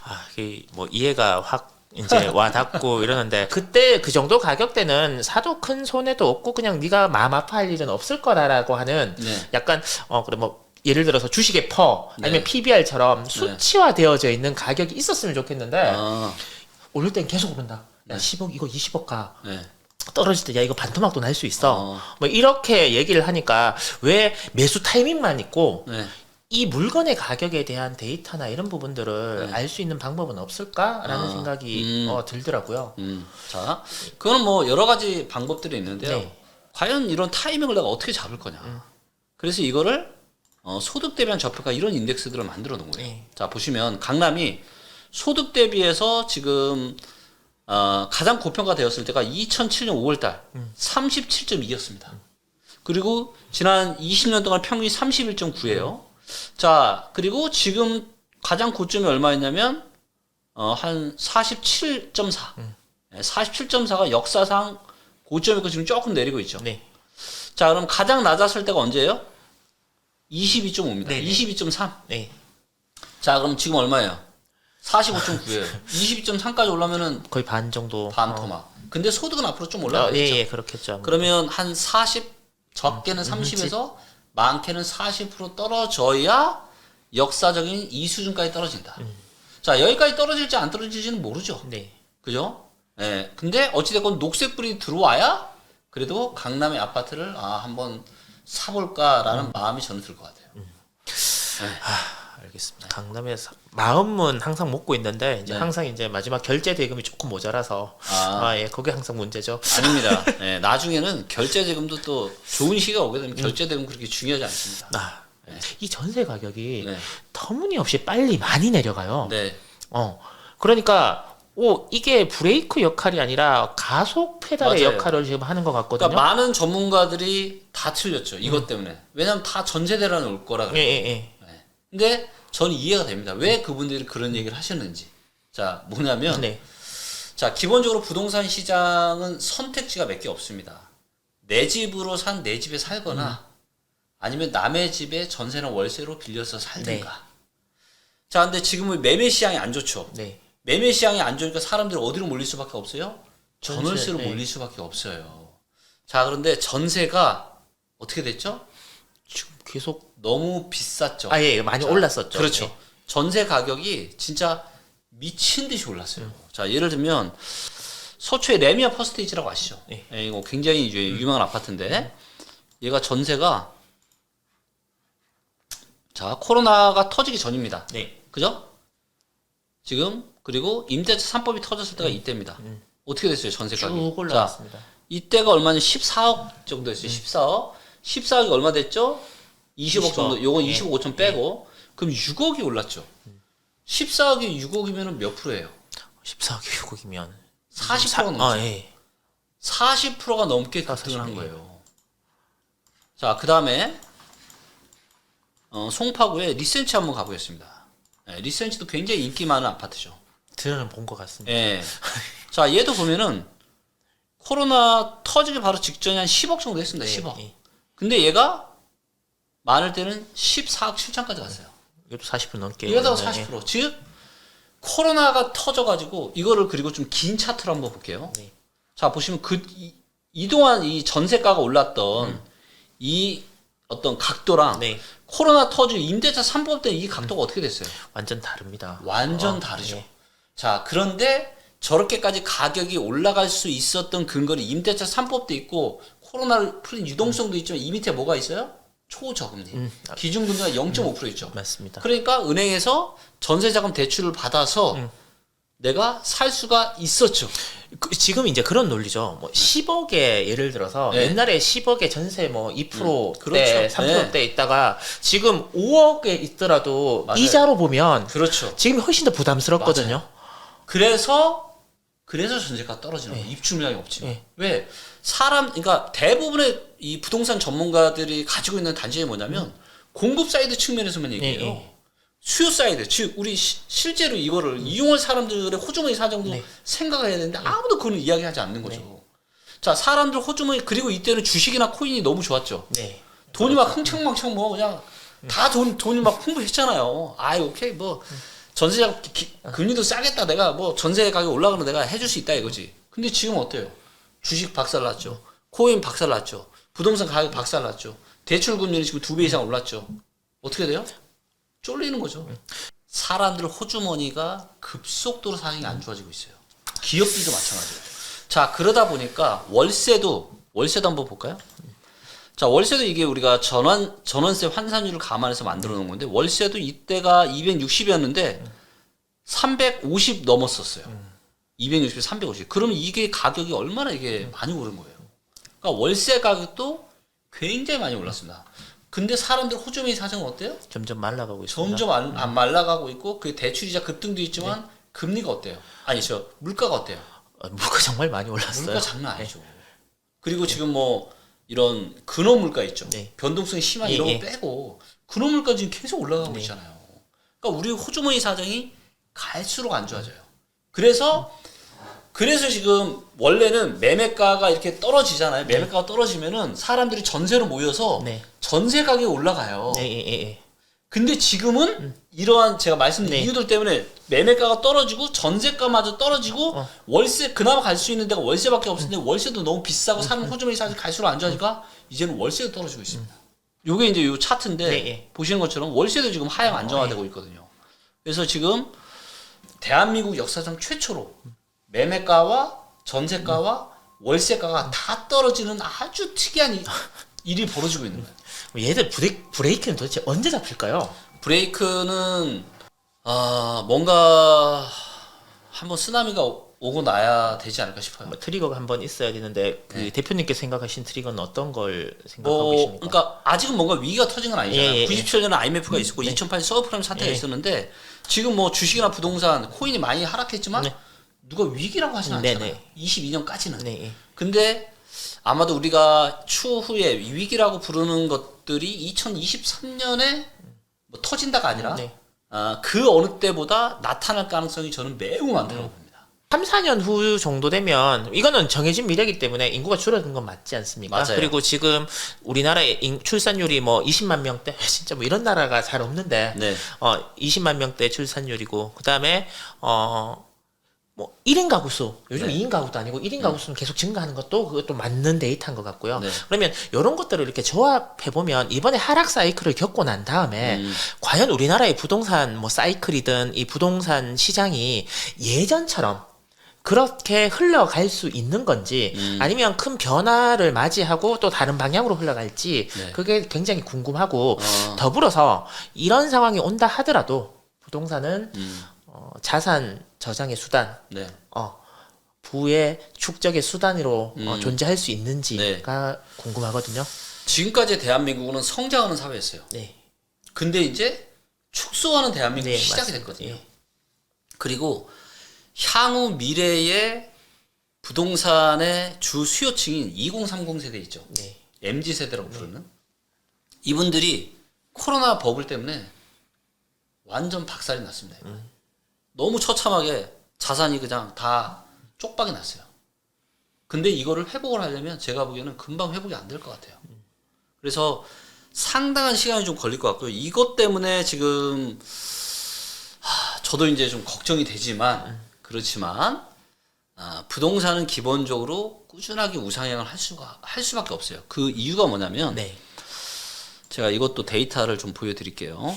아, 이게 뭐 이해가 확 이제 와 닿고 이러는데 그때 그 정도 가격대는 사도 큰 손해도 없고 그냥 네가 마음 아파할 일은 없을 거다라고 하는 네. 약간 그래 뭐 예를 들어서 주식의 퍼 아니면 네. PBR처럼 수치화되어져 있는 가격이 있었으면 좋겠는데 아, 오를 땐 계속 오른다. 야 네. 10억 이거 20억 가. 네. 떨어질 때 야 이거 반토막도 날 수 있어. 뭐 이렇게 얘기를 하니까 왜 매수 타이밍만 있고 네. 이 물건의 가격에 대한 데이터나 이런 부분들을 네. 알 수 있는 방법은 없을까라는 생각이 들더라고요. 자, 그건 뭐 여러 가지 방법들이 있는데요. 네. 과연 이런 타이밍을 내가 어떻게 잡을 거냐. 그래서 이거를 소득 대비한 저평가 이런 인덱스들을 만들어 놓은 거예요. 네. 자, 보시면 강남이 소득 대비해서 지금 가장 고평가 되었을 때가 2007년 5월달 37.2였습니다. 그리고 지난 20년 동안 평균이 31.9예요. 자, 그리고 지금 가장 고점이 얼마였냐면 한 47.4. 47.4가 역사상 고점이고 지금 조금 내리고 있죠. 네. 자, 그럼 가장 낮았을 때가 언제예요? 22.5입니다. 네네. 22.3. 네. 자, 그럼 지금 얼마예요? 45.9예요. 22.3까지 올라면은 거의 반 정도. 반토막. 근데 소득은 앞으로 좀 예, 올라가겠죠. 예, 그렇겠죠. 그러면 한 40, 적게는 30에서 많게는 40% 떨어져야 역사적인 이 수준까지 떨어진다. 자, 여기까지 떨어질지 안 떨어질지는 모르죠. 네. 그죠? 예. 근데 어찌됐건 녹색불이 들어와야 그래도 강남의 아파트를 한번 사볼까라는 마음이 저는 들 것 같아요. 알겠습니다. 강남에 마음은 항상 먹고 있는데 이제 네. 항상 이제 마지막 결제 대금이 조금 모자라서 예, 그게 항상 문제죠. 아닙니다. 예, 나중에는 결제대금도 또 좋은 시기가 오게 되면 결제대금 그렇게 중요하지 않습니다. 이 전세 가격이 네. 터무니없이 빨리 많이 내려가요. 네. 그러니까 이게 브레이크 역할이 아니라 가속 페달의 맞아요. 역할을 지금 하는 것 같거든요. 그러니까 많은 전문가들이 다 틀렸죠. 이것 때문에. 왜냐하면 다 전세대란이 올 거라 예, 그래요. 예, 예. 근데 저는 이해가 됩니다. 왜 그분들이 그런 얘기를 하셨는지. 자, 뭐냐면 네. 자, 기본적으로 부동산 시장은 선택지가 몇 개 없습니다. 내 집으로 산 내 집에 살거나 아니면 남의 집에 전세나 월세로 빌려서 살든가. 네. 자, 근데 지금은 매매 시장이 안 좋죠. 네. 매매 시장이 안 좋으니까 사람들이 어디로 몰릴 수밖에 없어요? 전월세로 네. 몰릴 수밖에 없어요. 자, 그런데 전세가 어떻게 됐죠? 지금 계속 너무 비쌌죠. 예, 많이 자, 올랐었죠. 그렇죠. 예. 전세 가격이 진짜 미친 듯이 올랐어요. 자, 예를 들면 서초의 레미아 퍼스테이지라고 아시죠? 네. 예, 이거 굉장히 이제 유명한 아파트인데 얘가 전세가 자, 코로나가 터지기 전입니다. 네. 그죠? 지금 그리고 임대차 3법이 터졌을 때가 이때입니다. 어떻게 됐어요, 전세 가격이? 쭉 올라왔습니다. 이때가 얼마냐? 14억 정도 됐어요. 14억. 14억이 얼마 됐죠? 20억 정도. 요건 25억 5천 빼고. 그럼 6억이 올랐죠. 14억이 6억이면 몇 프로예요? 14억 6억이면 40%가 넘죠. 예. 40%가 넘게 급등을 한 거예요. 자, 그 다음에 송파구에 리센치 한번 가보겠습니다. 예, 리센치도 굉장히 인기 많은 아파트죠. 들어는 본 것 같습니다. 예. 자, 얘도 보면은 코로나 터지기 바로 직전에 한 10억 정도 했습니다. 10억. 예. 근데 얘가 많을 때는 14억 7천까지 갔어요. 이것도 40% 넘게. 이거다가 올랐네. 40%. 즉 코로나가 터져가지고 이거를 그리고 좀 긴 차트로 한번 볼게요. 네. 자, 보시면 이동안 이 전세가가 올랐던 이 어떤 각도랑 네. 코로나 터지고 임대차 3법 때 이 각도가 어떻게 됐어요? 완전 다릅니다. 완전 다르죠. 예. 자, 그런데 저렇게까지 가격이 올라갈 수 있었던 근거는 임대차 3법도 있고 코로나를 풀린 유동성도 있지만 이 밑에 뭐가 있어요? 초저금리. 기준금리가 0.5% 있죠. 맞습니다. 그러니까 은행에서 전세자금 대출을 받아서 내가 살 수가 있었죠. 지금 이제 그런 논리죠. 뭐 10억에 예를 들어서 네. 옛날에 10억에 전세 뭐 2%대, 그렇죠. 3%대 있다가 지금 5억에 있더라도 맞아요. 이자로 보면 그렇죠. 지금 훨씬 더 부담스럽거든요. 그래서 전세가 떨어지는 거예요. 입주 물량이 없지. 네. 왜? 그러니까 대부분의 이 부동산 전문가들이 가지고 있는 단점이 뭐냐면 공급 사이드 측면에서만 얘기해요. 네. 수요 사이드, 즉 우리 실제로 이거를 이용할 사람들의 호주머니 사정도 네. 생각을 해야 되는데 아무도 그건 이야기하지 않는 거죠. 자, 사람들 호주머니 그리고 이때는 주식이나 코인이 너무 좋았죠. 네. 돈이 막 흥청망청 뭐 그냥 다 돈이 막 풍부했잖아요. 아이 오케이 뭐 전세자 금리도 싸겠다 내가 뭐 전세 가격 올라가는 내가 해줄 수 있다 이거지. 근데 지금 어때요? 주식 박살났죠. 코인 박살났죠. 부동산 가격 박살났죠. 대출 금리는 지금 2배 이상 올랐죠. 어떻게 돼요? 쫄리는 거죠. 사람들 호주머니가 급속도로 상황이 안 좋아지고 있어요. 기업들도 마찬가지예요. 자, 그러다 보니까 월세도 한번 볼까요? 자, 월세도 이게 우리가 전원세 환산율을 감안해서 만들어 놓은 건데 월세도 이때가 260이었는데 350 넘었었어요. 260, 350. 그러면 이게 가격이 얼마나 이게 많이 오른 거예요. 그러니까 월세 가격도 굉장히 많이 올랐습니다. 근데 사람들 호주머니 사정은 어때요? 점점 말라가고 있습니다. 점점 안 말라가고 있고 그 대출이자 급등도 있지만 금리가 어때요? 아니죠. 물가가 어때요? 물가 정말 많이 올랐어요. 물가 장난 아니죠. 그리고 지금 뭐 이런 근원 물가 있죠. 네. 변동성이 심한 예, 이런 거 예. 빼고 근원 물가 지금 계속 올라가고 네. 있잖아요. 그러니까 우리 호주머니 사정이 갈수록 안 좋아져요. 그래서 지금 원래는 매매가가 이렇게 떨어지잖아요. 매매가가 떨어지면은 사람들이 전세로 모여서 네. 전세 가격이 올라가요. 네, 예, 예, 예. 근데 지금은 이러한 제가 말씀드린 네. 이유들 때문에 매매가가 떨어지고 전세가마저 떨어지고 월세 그나마 갈 수 있는 데가 월세밖에 없는데 월세도 너무 비싸고 사는 호주머니 사실 갈수록 안 좋아지니까 이제는 월세도 떨어지고 있습니다. 요게 이제 요 차트인데 네, 예. 보시는 것처럼 월세도 지금 하향 안정화되고 있거든요. 그래서 지금 대한민국 역사상 최초로 매매가와 전세가와 월세가가 다 떨어지는 아주 특이한 일이 벌어지고 있는 거예요. 얘들 브레이크는 도대체 언제 잡힐까요? 브레이크는 뭔가 한번 쓰나미가 오고 나야 되지 않을까 싶어요. 뭐 트리거가 한번 있어야 되는데 그 대표님께서 생각하신 트리거는 어떤 걸 생각하고 계십니까? 그러니까 아직은 뭔가 위기가 터진 건 아니잖아요. 예, 예, 97년에 IMF가 있었고 2008년 서브프라임 사태가 있었는데 지금 뭐 주식이나 부동산, 코인이 많이 하락했지만 네. 누가 위기라고 하진 네, 않잖아요. 네. 22년까지는. 네, 예. 근데 아마도 우리가 추후에 위기라고 부르는 것들이 2023년에 뭐 터진다가 아니라 네. 그 어느 때보다 나타날 가능성이 저는 매우 많다고 봅니다. 3, 4년 후 정도 되면 이거는 정해진 미래이기 때문에 인구가 줄어든 건 맞지 않습니까? 맞아요. 그리고 지금 우리나라의 출산율이 뭐 20만 명대 진짜 뭐 이런 나라가 잘 없는데 네. 20만 명대 출산율이고 그다음에 뭐 1인 가구 수 요즘 네. 2인 가구도 아니고 1인 가구 수는 계속 증가하는 것도 그것도 맞는 데이터인 것 같고요. 네. 그러면 이런 것들을 이렇게 조합해 보면 이번에 하락 사이클을 겪고 난 다음에 과연 우리나라의 부동산 뭐 사이클이든 이 부동산 시장이 예전처럼 그렇게 흘러갈 수 있는 건지 아니면 큰 변화를 맞이하고 또 다른 방향으로 흘러갈지 네. 그게 굉장히 궁금하고 더불어서 이런 상황이 온다 하더라도 부동산은 자산 저장의 수단, 네. 부의 축적의 수단으로 존재할 수 있는지가 네. 궁금하거든요. 지금까지 대한민국은 성장하는 사회였어요. 네. 근데 이제 축소하는 대한민국이 네, 시작이 맞습니다. 됐거든요. 예. 그리고 향후 미래의 부동산의 주 수요층인 2030 세대 있죠. 네. MZ 세대라고 부르는 이분들이 코로나 버블 때문에 완전 박살이 났습니다. 너무 처참하게 자산이 그냥 다 쪽박이 났어요. 근데 이거를 회복을 하려면 제가 보기에는 금방 회복이 안 될 것 같아요. 그래서 상당한 시간이 좀 걸릴 것 같고요. 이것 때문에 지금 저도 이제 좀 걱정이 되지만 그렇지만 부동산은 기본적으로 꾸준하게 우상향을 할 수밖에 없어요. 그 이유가 뭐냐면 네. 제가 이것도 데이터를 좀 보여드릴게요.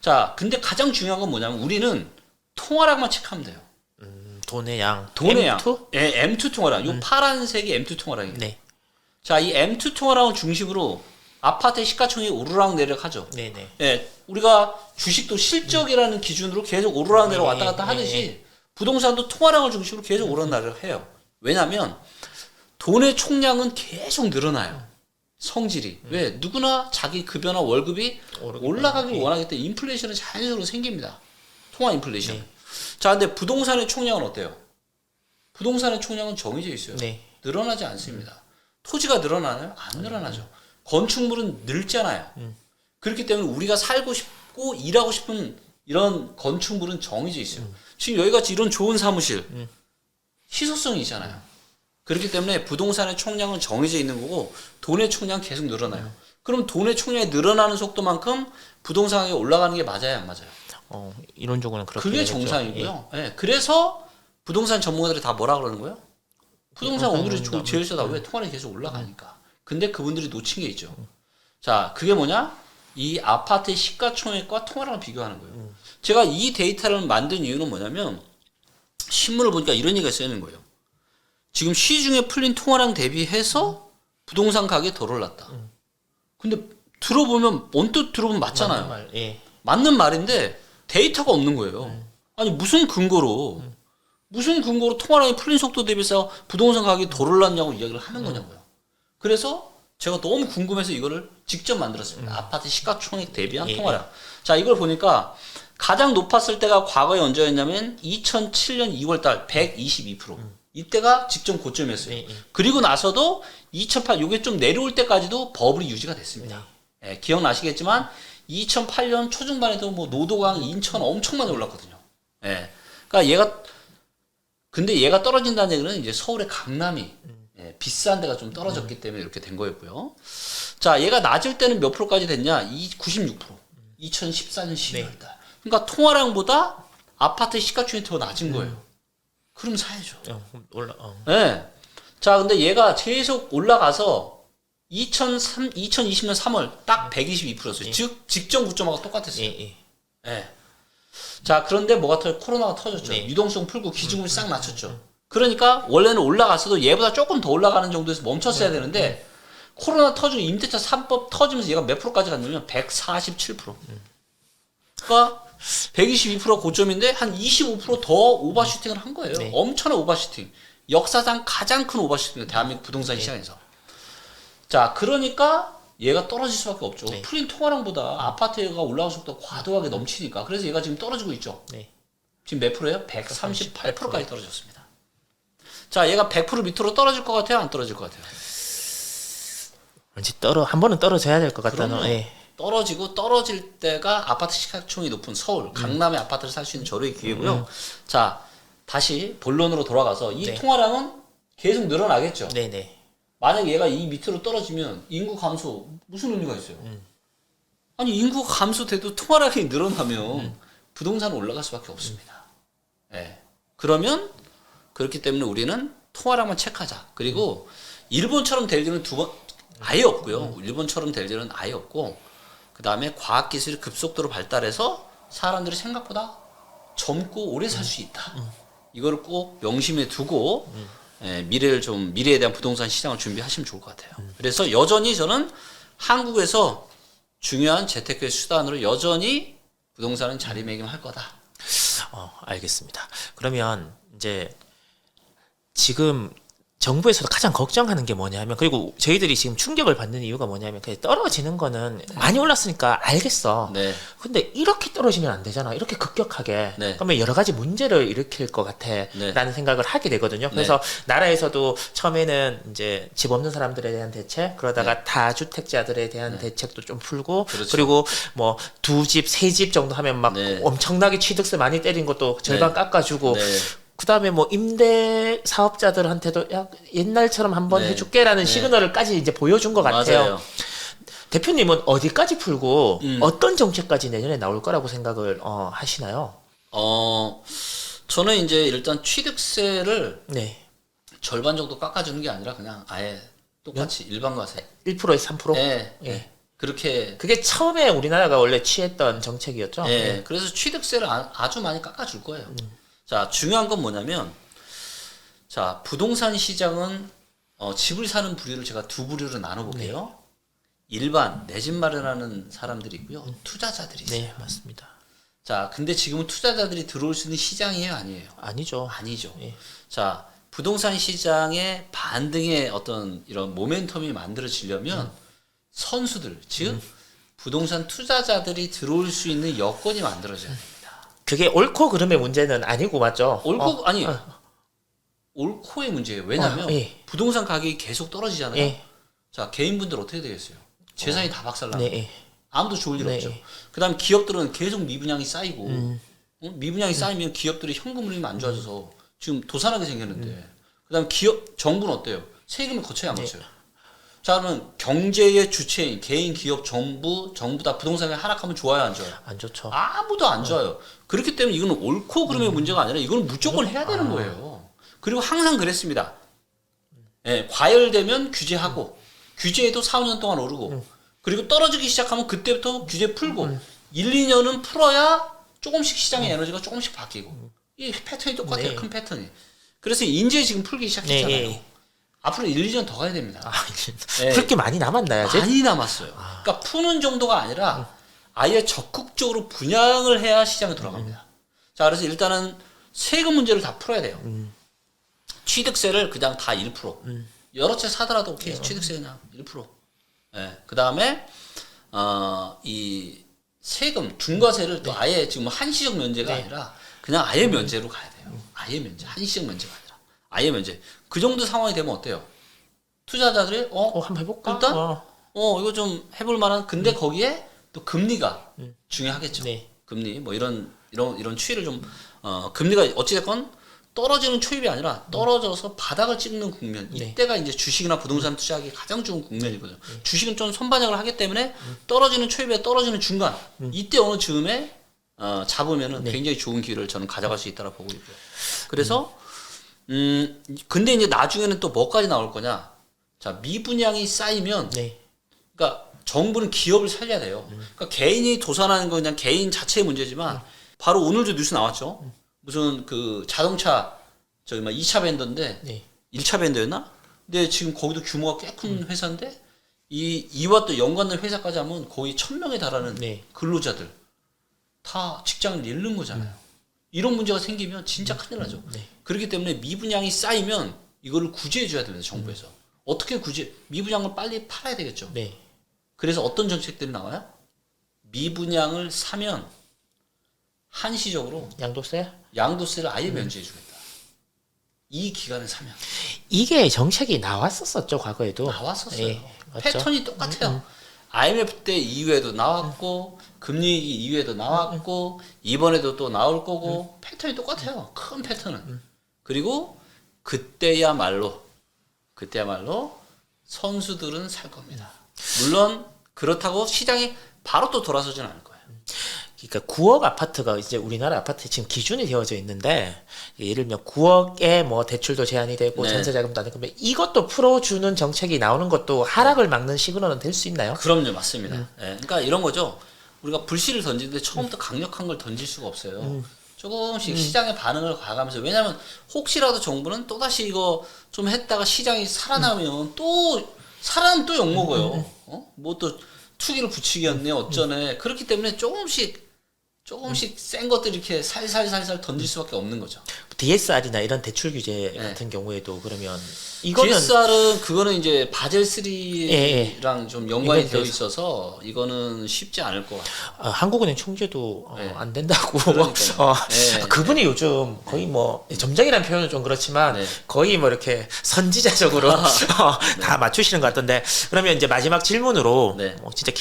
자, 근데 가장 중요한 건 뭐냐면 우리는 통화량만 체크하면 돼요. 돈의 양. 돈의 양. M2? 예, M2 통화량. 이 파란색이 M2 통화량이에요. 네. 자, 이 M2 통화량을 중심으로 아파트의 시가총액이 오르락 내리락 하죠. 네네. 예, 우리가 주식도 실적이라는 기준으로 계속 오르락 내리락 왔다 갔다 하듯이 부동산도 통화량을 중심으로 계속 오르락 내리락 해요. 왜냐하면 돈의 총량은 계속 늘어나요. 성질이. 왜? 누구나 자기 급여나 월급이 올라가길 원하기 때문에 인플레이션은 자연스럽게 생깁니다. 통화 인플레이션. 네. 자, 근데 부동산의 총량은 어때요? 부동산의 총량은 정해져 있어요. 네. 늘어나지 않습니다. 토지가 늘어나나요? 안 늘어나죠. 건축물은 늘잖아요. 그렇기 때문에 우리가 살고 싶고 일하고 싶은 이런 건축물은 정해져 있어요. 지금 여기같이 이런 좋은 사무실 희소성이 있잖아요. 그렇기 때문에 부동산의 총량은 정해져 있는 거고 돈의 총량은 계속 늘어나요. 그럼 돈의 총량이 늘어나는 속도만큼 부동산 가격이 올라가는 게 맞아요, 안 맞아요? 이론적으로는 그렇게 그게 되겠죠. 정상이고요. 예. 그래서 부동산 전문가들이 다 뭐라 그러는 거예요? 부동산 오늘이 제일 싸다. 왜? 통화량이 계속 올라가니까. 근데 그분들이 놓친 게 있죠. 자, 그게 뭐냐? 이 아파트의 시가총액과 통화량을 비교하는 거예요. 제가 이 데이터를 만든 이유는 뭐냐면 신문을 보니까 이런 얘기가 쓰이는 거예요. 지금 시중에 풀린 통화량 대비해서 부동산 가격이 덜 올랐다. 근데 들어보면 언뜻 들어보면 맞잖아요. 맞는 말, 예. 맞는 말인데 데이터가 없는 거예요. 아니 무슨 근거로 통화량이 풀린 속도 대비해서 부동산 가격이 덜 올랐냐고 이야기를 하는 거냐고요. 그래서 제가 너무 궁금해서 이거를 직접 만들었습니다. 아파트 시가총액 대비한 예, 통화량. 자, 이걸 보니까 가장 높았을 때가 과거에 언제였냐면 2007년 2월달 122%. 이때가 직전 고점이었어요. 예, 예. 그리고 나서도 2008 이게 좀 내려올 때까지도 버블이 유지가 됐습니다. 예, 기억나시겠지만 2008년 초중반에도 뭐 노도강, 인천 엄청 많이 올랐거든요. 예. 그러니까 근데 얘가 떨어진다는 얘기는 이제 서울의 강남이 예, 비싼 데가 좀 떨어졌기 때문에 이렇게 된 거였고요. 자, 얘가 낮을 때는 몇 프로까지 됐냐? 96%. 2014년 12월달. 그러니까 통화량보다 아파트 시가총액이 더 낮은 거예요. 그럼 사야죠. 예. 자, 근데 얘가 계속 올라가서 2020년 3월 딱 122%였어요. 즉 직전 고점하고 똑같았어요. 예. 자, 그런데 코로나가 터졌죠. 유동성 풀고 기준금리 싹 낮췄죠. 그러니까 원래는 올라갔어도 얘보다 조금 더 올라가는 정도에서 멈췄어야 되는데 코로나 터지고 임대차 3법 터지면서 얘가 몇 프로까지 갔냐면 147%. 그러니까 122% 고점인데 한 25%더 오버슈팅을 한 거예요. 엄청난 오버슈팅. 역사상 가장 큰 오버슈팅이에요. 대한민국 부동산 시장에서. 자, 그러니까 얘가 떨어질 수밖에 없죠. 풀린 통화량보다 아파트가 올라가는 속도가 과도하게 넘치니까. 그래서 얘가 지금 떨어지고 있죠. 지금 몇 프로예요? 138%까지 떨어졌습니다. 자, 얘가 100% 밑으로 떨어질 것 같아요? 안 떨어질 것 같아요? 왠지 한 번은 떨어져야 될 것 같다는. 예. 떨어지고 떨어질 때가 아파트 시가총액이 높은 서울, 강남의 아파트를 살 수 있는 절호의 기회고요. 자, 다시 본론으로 돌아가서 이 통화량은 계속 늘어나겠죠. 네네. 만약 얘가 이 밑으로 떨어지면 인구 감소 무슨 의미가 있어요? 아니 인구가 감소돼도 통화량이 늘어나면 부동산은 올라갈 수밖에 없습니다. 예. 그러면 그렇기 때문에 우리는 통화량만 체크하자. 그리고 일본처럼 될 일은 아예 없고요. 일본처럼 될 일은 아예 없고 그 다음에 과학기술이 급속도로 발달해서 사람들이 생각보다 젊고 오래 살 수 있다. 이거를 꼭 명심해 두고 미래에 대한 부동산 시장을 준비하시면 좋을 것 같아요. 그래서 여전히 저는 한국에서 중요한 재테크의 수단으로 여전히 부동산은 자리매김할 거다. 알겠습니다. 그러면 이제 지금 정부에서도 가장 걱정하는 게 뭐냐면, 그리고 저희들이 지금 충격을 받는 이유가 뭐냐면, 그냥 떨어지는 거는 많이 올랐으니까 알겠어. 네. 근데 이렇게 떨어지면 안 되잖아. 이렇게 급격하게. 네. 그러면 여러 가지 문제를 일으킬 것 같아. 네. 라는 생각을 하게 되거든요. 그래서 나라에서도 처음에는 이제 집 없는 사람들에 대한 대책, 그러다가 다주택자들에 대한 대책도 좀 풀고, 그렇죠. 그리고 뭐 2집, 3집 정도 하면 막 네. 엄청나게 취득세 많이 때린 것도 절반 깎아주고, 네. 그다음에 뭐 임대 사업자들한테도 야, 옛날처럼 한번 해줄게라는 시그널을까지 이제 보여준 것 같아요. 맞아요. 대표님은 어디까지 풀고 어떤 정책까지 내년에 나올 거라고 생각을 하시나요? 저는 이제 일단 취득세를 네. 절반 정도 깎아주는 게 아니라 그냥 아예 똑같이 일반과세. 1%에서 3%? 네. 예. 그렇게. 그게 처음에 우리나라가 원래 취했던 정책이었죠. 네. 그래서 취득세를 아주 많이 깎아줄 거예요. 자, 중요한 건 뭐냐면, 자, 부동산 시장은 집을 사는 부류를 제가 두 부류로 나눠볼게요. 일반 내 집 마련하는 사람들이 있고요. 투자자들이 있어요. 네, 맞습니다. 자, 근데 지금은 투자자들이 들어올 수 있는 시장이에요, 아니에요? 아니죠. 아니죠. 예. 자, 부동산 시장의 반등의 어떤 이런 모멘텀이 만들어지려면 선수들, 즉 부동산 투자자들이 들어올 수 있는 여건이 만들어져야 됩니다. 그게 옳고 그름의 문제는 아니고 맞죠? 옳고 아니 옳고의 문제예요. 왜냐하면 예. 부동산 가격이 계속 떨어지잖아요. 예. 자, 개인분들 어떻게 되겠어요? 재산이 다 박살나고 네, 예. 아무도 좋을 일 네. 없죠. 그다음 기업들은 계속 미분양이 쌓이고 미분양이 쌓이면 기업들이 현금 흐름이 안 좋아져서 지금 도산하게 생겼는데 그다음 기업 정부는 어때요? 세금을 거쳐야 안 거쳐요. 자, 그러면 경제의 주체인 개인, 기업, 정부 다 부동산이 하락하면 좋아요, 안 좋아요? 안 좋죠. 아무도 안 좋아요. 그렇기 때문에 이거는 옳고 그름의 문제가 아니라 이거는 무조건 해야 되는 거예요. 그리고 항상 그랬습니다. 예, 과열되면 규제하고 규제해도 4, 5년 동안 오르고 그리고 떨어지기 시작하면 그때부터 규제 풀고 1, 2년은 풀어야 조금씩 시장의 에너지가 조금씩 바뀌고 이 패턴이 똑같아요. 네. 큰 패턴이. 그래서 이제 지금 풀기 시작했잖아요. 네, 예. 앞으로 1, 2년 더 가야 됩니다. 예. 풀게 많이 남았나요, 아직? 많이 남았어요. 그러니까 푸는 정도가 아니라 아예 적극적으로 분양을 해야 시장에 돌아갑니다. 자, 그래서 일단은 세금 문제를 다 풀어야 돼요. 취득세를 그냥 다 1%. 여러 채 사더라도 오케이. 취득세 그냥 1%. 예. 그다음에 이 세금 중과세를 또 아예 지금 한시적 면제가 아니라 그냥 아예 면제로 가야 돼요. 아예 면제. 한시적 면제가 아니라 아예 면제. 그 정도 상황이 되면 어때요? 투자자들이 한번 해볼까? 일단 이거 좀 해볼 만한. 근데 거기에 또 금리가 중요하겠죠. 네. 금리 뭐 이런 추이를 좀 금리가 어찌 됐건 떨어지는 초입이 아니라 떨어져서 바닥을 찍는 국면. 네. 이때가 이제 주식이나 부동산 투자하기 가장 좋은 국면이거든요. 주식은 좀 선반영을 하기 때문에 떨어지는 초입에 떨어지는 중간. 이때 어느 즈음에 잡으면은 굉장히 좋은 기회를 저는 가져갈 수 있다고 보고 있고요. 그래서 근데 이제 나중에는 또 뭐까지 나올 거냐? 자, 미분양이 쌓이면 네. 그러니까 정부는 기업을 살려야 돼요. 그러니까 개인이 도산하는 건 그냥 개인 자체의 문제지만 바로 오늘도 뉴스 나왔죠. 무슨 그 자동차 저기 막 2차 벤더인데 네. 1차 벤더였나? 근데 지금 거기도 규모가 꽤 큰 회사인데 이와 또 연관된 회사까지 하면 거의 1,000명에 달하는 네. 근로자들 다 직장을 잃는 거잖아요. 이런 문제가 생기면 진짜 큰일 나죠. 네. 그렇기 때문에 미분양이 쌓이면 이거를 구제해 줘야 됩니다. 정부에서. 어떻게 미분양을 빨리 팔아야 되겠죠. 네. 그래서 어떤 정책들이 나와요? 미분양을 사면 한시적으로 양도세? 양도세를 아예 면제해 주겠다. 이 기간을 사면 이게 정책이 나왔었었죠, 과거에도. 나왔었어요. 예, 맞죠? 패턴이 똑같아요. IMF 때 이후에도 나왔고 금리 위기 이후에도 나왔고 이번에도 또 나올 거고 패턴이 똑같아요. 큰 패턴은. 그리고 그때야말로 선수들은 살 겁니다. 물론 그렇다고 시장이 바로 또 돌아서진 않을 거예요. 그러니까 9억 아파트가 이제 우리나라 아파트 지금 기준이 되어져 있는데 예를 들면 9억에 뭐 대출도 제한이 되고 네. 전세자금도 안 되고 이것도 풀어주는 정책이 나오는 것도 하락을 막는 시그널은 될 수 있나요? 그럼요, 맞습니다. 예, 그러니까 이런 거죠. 우리가 불씨를 던지는데 처음부터 강력한 걸 던질 수가 없어요. 조금씩 시장의 반응을 봐가면서. 왜냐하면 혹시라도 정부는 또 다시 이거 좀 했다가 시장이 살아나면 또 살아나면 또 욕먹어요. 뭐 또 투기를 붙이겠네 어쩌네. 그렇기 때문에 조금씩 센 것들 이렇게 살살 던질 수밖에 없는 거죠. DSR이나 이런 대출 규제 같은 경우에도 그러면 이거는 DSR은 그거는 이제 바젤 3랑 예. 좀 연관이 이건 되어 돼서. 있어서 이거는 쉽지 않을 것 같아요. 한국은행 총재도 네. 안 된다고 그러니까요. 네. 그분이 요즘 거의 뭐 점장이라는 표현은 좀 그렇지만 네. 거의 뭐 이렇게 선지자적으로 다 맞추시는 것 같던데 그러면 이제 마지막 질문으로 네. 진짜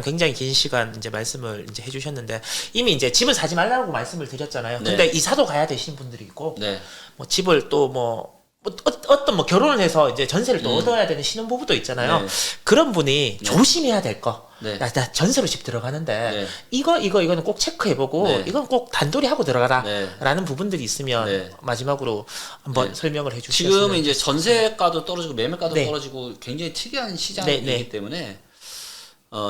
굉장히 긴 시간 이제 말씀을 이제 해주셨는데 이미 이제 집을 사지 말라고 말씀을 드렸잖아요. 네. 근데 이사도 가야 되시는 분들이 있고 네. 뭐 집을 또 어떤 뭐 결혼을 해서 이제 전세를 또 얻어야 되는 신혼부부도 있잖아요. 네. 그런 분이 조심해야 될 거. 네. 나 전세로 집 들어가는데 네. 이거는 꼭 체크해보고 네. 이건 꼭 단돌이 하고 들어가라 네. 라는 부분들이 있으면 네. 마지막으로 한번 네. 설명을 해주시면 지금 이제 전세가도 떨어지고 매매가도 네. 떨어지고 굉장히 특이한 시장이기 네. 때문에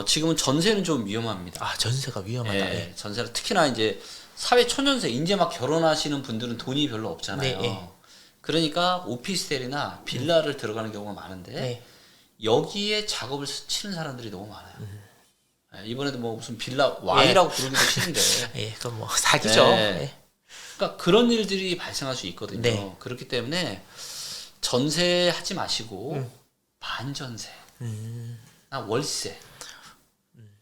지금은 전세는 좀 위험합니다. 전세가 위험하다. 예, 네. 전세를 특히나 이제 사회 초년세 이제 막 결혼하시는 분들은 돈이 별로 없잖아요. 네, 네. 그러니까 오피스텔이나 빌라를 들어가는 경우가 많은데 네. 여기에 작업을 치는 사람들이 너무 많아요. 예, 이번에도 뭐 무슨 빌라 왕이라고 부르기도 싫은데. 예, 그건 뭐 사기죠. 네. 예. 그러니까 그런 일들이 발생할 수 있거든요. 네. 그렇기 때문에 전세하지 마시고 반전세, 월세,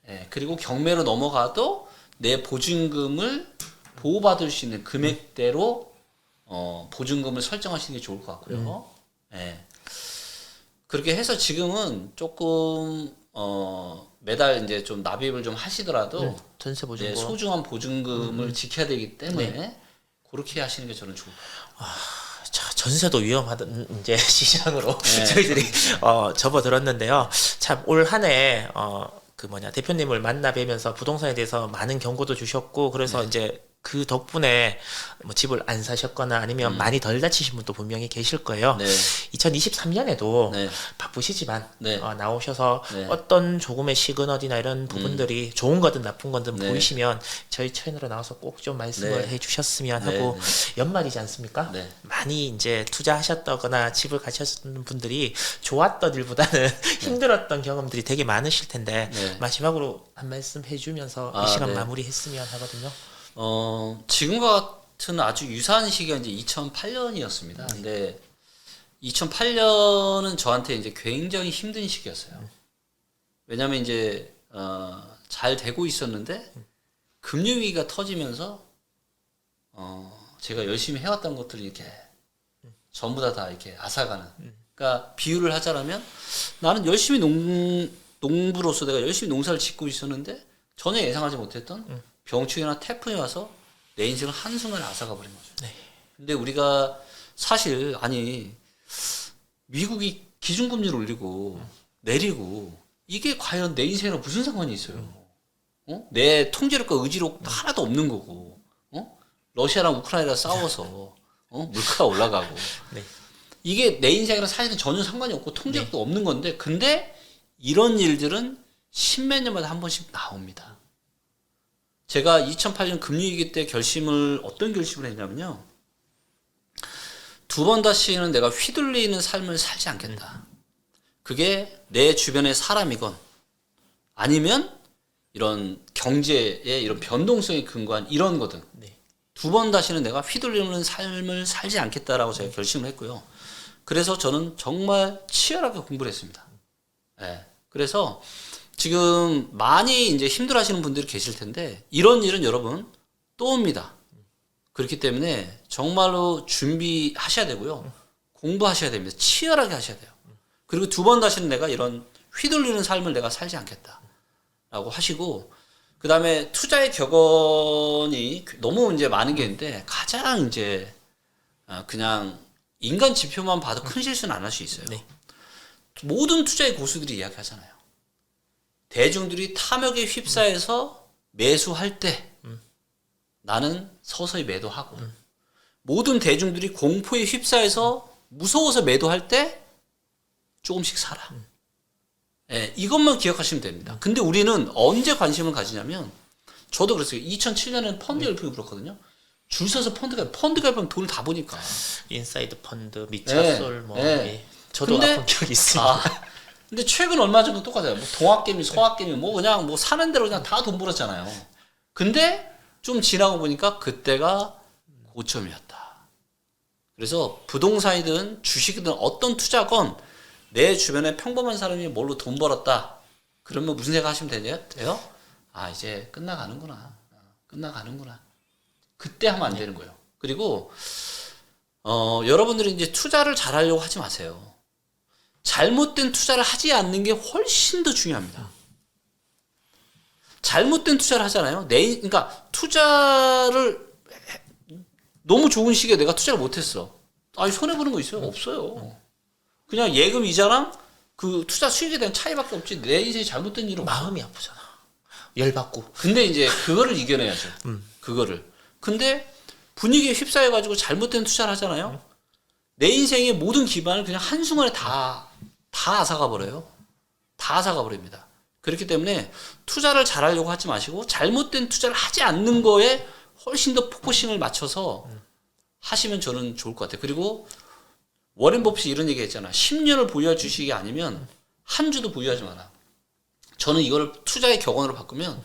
예, 그리고 경매로 넘어가도 내 보증금을 보호받을 수 있는 금액대로 보증금을 설정하시는 게 좋을 것 같고요. 예. 그렇게 해서 지금은 조금 매달 이제 좀 납입을 좀 하시더라도 전세 보증금. 소중한 보증금을 지켜야 되기 때문에 그렇게 하시는 게 저는 좋을 것 같아요. 자, 전세도 위험하던 이제 시장으로 저희들이 접어들었는데요. 참 올 한해 그 대표님을 만나 뵈면서 부동산에 대해서 많은 경고도 주셨고 그래서 이제 그 덕분에 뭐 집을 안 사셨거나 아니면 많이 덜 다치신 분도 분명히 계실 거예요. 네. 2023년에도 네. 바쁘시지만 네. 나오셔서 네. 어떤 조금의 시그널이나 이런 부분들이 좋은 거든 나쁜 거든 네. 보이시면 저희 채널로 나와서 꼭 좀 말씀을 네. 해주셨으면 네. 하고 네. 연말이지 않습니까? 네. 많이 이제 투자하셨다거나 집을 가셨던 분들이 좋았던 일보다는 힘들었던 경험들이 되게 많으실 텐데 네. 마지막으로 한 말씀 해주면서 이 시간 네. 마무리했으면 하거든요. 지금과 같은 아주 유사한 시기가 이제 2008년이었습니다. 근데 2008년은 저한테 이제 굉장히 힘든 시기였어요. 왜냐면 이제 잘 되고 있었는데 금융위기가 터지면서 제가 열심히 해왔던 것들이 이렇게 전부 다 이렇게 앗아가는. 그러니까 비유를 하자면 나는 열심히 농부로서 내가 열심히 농사를 짓고 있었는데 전혀 예상하지 못했던 병충해나 태풍이 와서 내 인생을 한순간에 앗아가 버린 거죠. 네. 근데 우리가 사실 미국이 기준금리를 올리고 내리고 이게 과연 내 인생이랑 무슨 상관이 있어요? 내 통제력과 의지력 하나도 없는 거고, 러시아랑 우크라이나가 싸워서 물가가 올라가고 네. 이게 내 인생이랑 사실은 전혀 상관이 없고 통제력도 없는 건데, 근데 이런 일들은 십몇 년마다 한 번씩 나옵니다. 제가 2008년 금융위기 때 어떤 결심을 했냐면요. 2번 다시는 내가 휘둘리는 삶을 살지 않겠다. 그게 내 주변의 사람이건 아니면 이런 경제의 이런 변동성에 근거한 이런 거든. 네. 2번 다시는 내가 휘둘리는 삶을 살지 않겠다라고 제가 결심을 했고요. 그래서 저는 정말 치열하게 공부를 했습니다. 네. 그래서 지금 많이 이제 힘들어 하시는 분들이 계실 텐데, 이런 일은 여러분 또 옵니다. 그렇기 때문에 정말로 준비하셔야 되고요. 공부하셔야 됩니다. 치열하게 하셔야 돼요. 그리고 2번 다시는 내가 이런 휘둘리는 삶을 내가 살지 않겠다. 라고 하시고, 그 다음에 투자의 격언이 너무 이제 많은 게 있는데, 가장 이제 그냥 인간 지표만 봐도 큰 실수는 안 할 수 있어요. 네. 모든 투자의 고수들이 이야기하잖아요. 대중들이 탐욕에 휩싸여서 매수할 때 나는 서서히 매도하고, 모든 대중들이 공포에 휩싸여서 무서워서 매도할 때 조금씩 사라. 예, 이것만 기억하시면 됩니다. 근데 우리는 언제 관심을 가지냐면, 저도 그랬어요. 2007년에는 펀드 열풍이 불었거든요. 줄 서서 펀드 가입하면 돈을 다 보니까. 인사이드 펀드, 미차솔 예. 저도 근데, 아픈 기억이 있습니다. 근데 최근 얼마 전도 똑같아요. 뭐 동학개미, 소학개미, 그냥 사는 대로 그냥 다 돈 벌었잖아요. 근데 좀 지나고 보니까 그때가 고점이었다. 그래서 부동산이든 주식이든 어떤 투자건 내 주변에 평범한 사람이 뭘로 돈 벌었다. 그러면 무슨 생각 하시면 돼요? 이제 끝나가는구나. 그때 하면 안 되는 거예요. 그리고 여러분들이 이제 투자를 잘하려고 하지 마세요. 잘못된 투자를 하지 않는 게 훨씬 더 중요합니다. 잘못된 투자를 하잖아요. 그러니까 투자를 너무 좋은 시기에 내가 투자를 못했어. 손해 보는 거 있어요? 없어요. 그냥 예금 이자랑 그 투자 수익에 대한 차이밖에 없지. 내 인생이 잘못된 일은 없어. 마음이 아프잖아. 열받고. 근데 이제 그거를 이겨내야죠. 그거를. 근데 분위기에 휩싸여가지고 잘못된 투자를 하잖아요. 내 인생의 모든 기반을 그냥 한순간에 다 앗아가 버려요. 다 앗아가 버립니다. 그렇기 때문에 투자를 잘하려고 하지 마시고 잘못된 투자를 하지 않는 거에 훨씬 더 포커싱을 맞춰서 하시면 저는 좋을 것 같아요. 그리고 워렌 버핏이 이런 얘기 했잖아. 10년을 보유할 주식이 아니면 한 주도 보유하지 마라. 저는 이걸 투자의 격언으로 바꾸면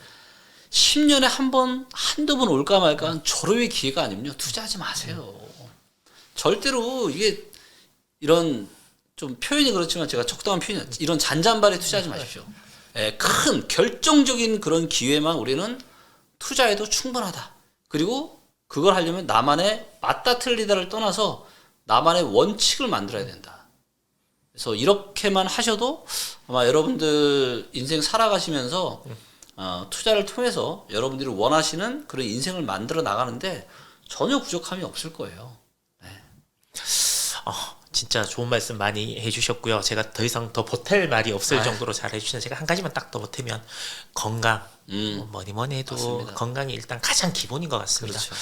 10년에 한 번, 한두 번 올까 말까 한 절호의 기회가 아니면요. 투자하지 마세요. 절대로 이게 이런 좀 표현이 그렇지만 제가 적당한 표현이 이런 잔잔바리에 투자하지 마십시오. 예, 큰 결정적인 그런 기회만 우리는 투자해도 충분하다. 그리고 그걸 하려면 나만의 맞다 틀리다를 떠나서 나만의 원칙을 만들어야 된다. 그래서 이렇게만 하셔도 아마 여러분들 인생 살아가시면서 투자를 통해서 여러분들이 원하시는 그런 인생을 만들어 나가는데 전혀 부족함이 없을 거예요. 진짜 좋은 말씀 많이 해주셨고요. 제가 더 이상 더 보탤 말이 없을 아유. 정도로 잘 해주시는 제가 한 가지만 딱 더 보태면 건강. 뭐니 해도 맞습니다. 건강이 일단 가장 기본인 것 같습니다. 그렇죠.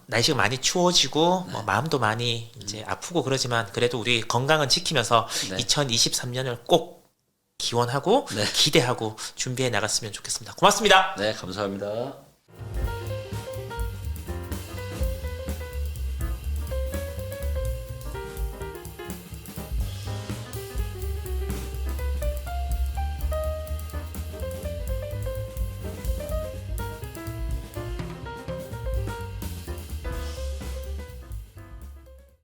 날씨가 많이 추워지고 뭐 마음도 많이 이제 아프고 그러지만 그래도 우리 건강은 지키면서 네. 2023년을 꼭 기원하고 네. 기대하고 준비해 나갔으면 좋겠습니다. 고맙습니다. 네, 감사합니다.